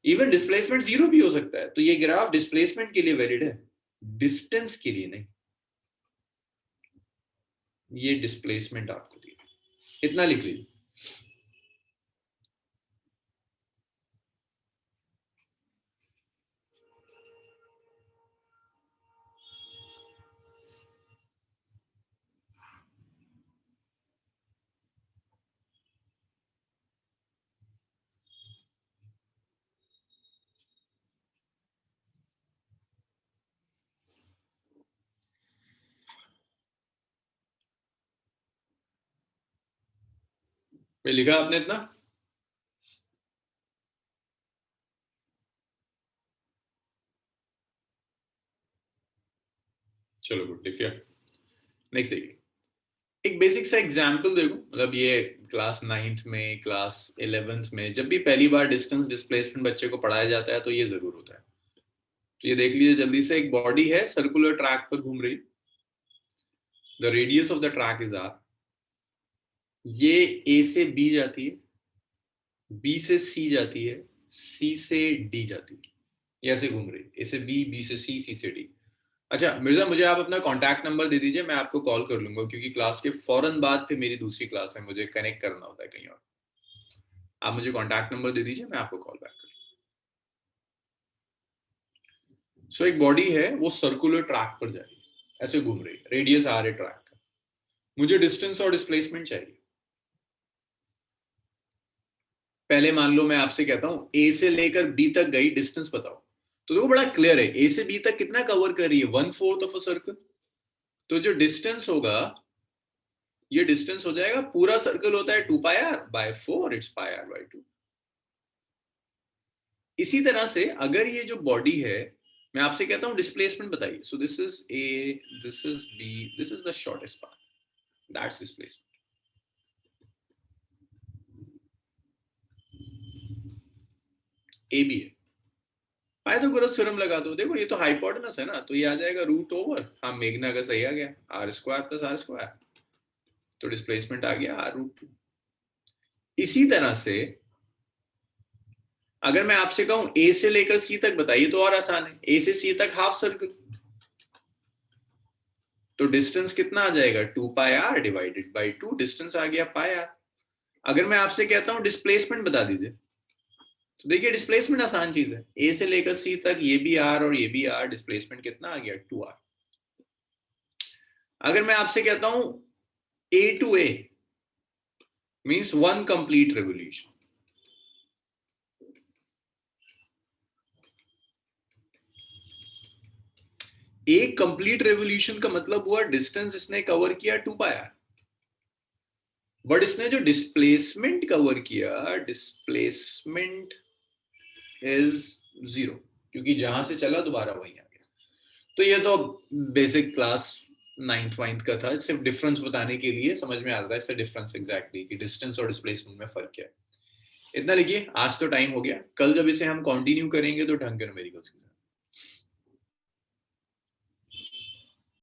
Speaker 1: इवन डिस्प्लेसमेंट जीरो भी हो सकता है. तो ये ग्राफ डिस्प्लेसमेंट के लिए वैलिड है, डिस्टेंस के लिए नहीं. ये डिस्प्लेसमेंट आपको दिया, इतना लिख लीजिए. लिखा आपने इतना? चलो गुड, लिखिए. नेक्स्ट देखिए, एक बेसिक सा एग्जांपल देखो. मतलब ये क्लास 9th में, क्लास 11th में जब भी पहली बार डिस्टेंस डिस्प्लेसमेंट बच्चे को पढ़ाया जाता है तो ये जरूर होता है. तो ये देख लीजिए जल्दी से. एक बॉडी है, सर्कुलर ट्रैक पर घूम रही. The radius of the track is r. ये ए से बी जाती है, बी से सी जाती है, सी से डी जाती है. ये ऐसे घूम रही. ए से बी, बी से सी, सी से डी. अच्छा मिर्जा, मुझे आप अपना कॉन्टैक्ट नंबर दे दीजिए, मैं आपको कॉल कर लूंगा क्योंकि क्लास के फौरन बाद फिर मेरी दूसरी क्लास है, मुझे कनेक्ट करना होता है कहीं और. आप मुझे कॉन्टैक्ट नंबर दे दीजिए, मैं आपको कॉल बैक कर. सो एक बॉडी है, वो सर्कुलर ट्रैक पर जा रही है, ऐसे घूम रही है, रेडियस आर है ट्रैक का. मुझे डिस्टेंस और डिस्प्लेसमेंट चाहिए. पहले मान लो मैं आपसे कहता हूं ए से लेकर बी तक गई, डिस्टेंस बताओ. तो देखो बड़ा क्लियर है, ए से बी तक कितना कवर कर रही है, 1/4 ऑफ अ सर्कल. तो जो डिस्टेंस होगा, ये डिस्टेंस हो जाएगा, पूरा सर्कल होता है 2πr/4, इट्स πr/2. इसी तरह से अगर ये जो बॉडी है, मैं आपसे कहता हूं डिस्प्लेसमेंट बताइए. So this is a, this is b, this is the shortest path, that's displacement. A b है. पाइथागोरस थ्योरम लगा दो. देखो ये तो हाइपोटेनस है ना, तो ये आ जाएगा √, हाँ मेघना का सही आ गया, r² + r². तो डिस्प्लेसमेंट आ गया r√2. इसी तरह से अगर मैं आपसे कहूं ए से लेकर सी तक बताइए तो और आसान है. ए से सी तक हाफ सर्कल, तो डिस्टेंस कितना आ जाएगा, 2πr/2. डिस्टेंस आ गया πr. अगर मैं आपसे कहता हूं डिस्प्लेसमेंट बता दीजिए, तो देखिए डिस्प्लेसमेंट आसान चीज है. ए से लेकर सी तक ये भी r और ये भी r, डिस्प्लेसमेंट कितना आ गया, 2r. अगर मैं आपसे कहता हूं A to A means 1 complete revolution. एक कंप्लीट रेवोल्यूशन का मतलब हुआ डिस्टेंस इसने कवर किया 2πr, बट इसने जो डिस्प्लेसमेंट कवर किया, डिस्प्लेसमेंट इज 0, क्योंकि जहां से चला दोबारा वहीं आ गया. तो ये तो बेसिक क्लास 9th का था, सिर्फ डिफरेंस बताने के लिए समझ में आ रहा है इससे डिफरेंस एग्जैक्टली कि डिस्टेंस और डिस्प्लेसमेंट में फर्क क्या है. इतना लिखिए. आज तो टाइम हो गया, कल जब इसे हम कंटिन्यू करेंगे तो ढंग के न्यूमेरिकल्स के साथ.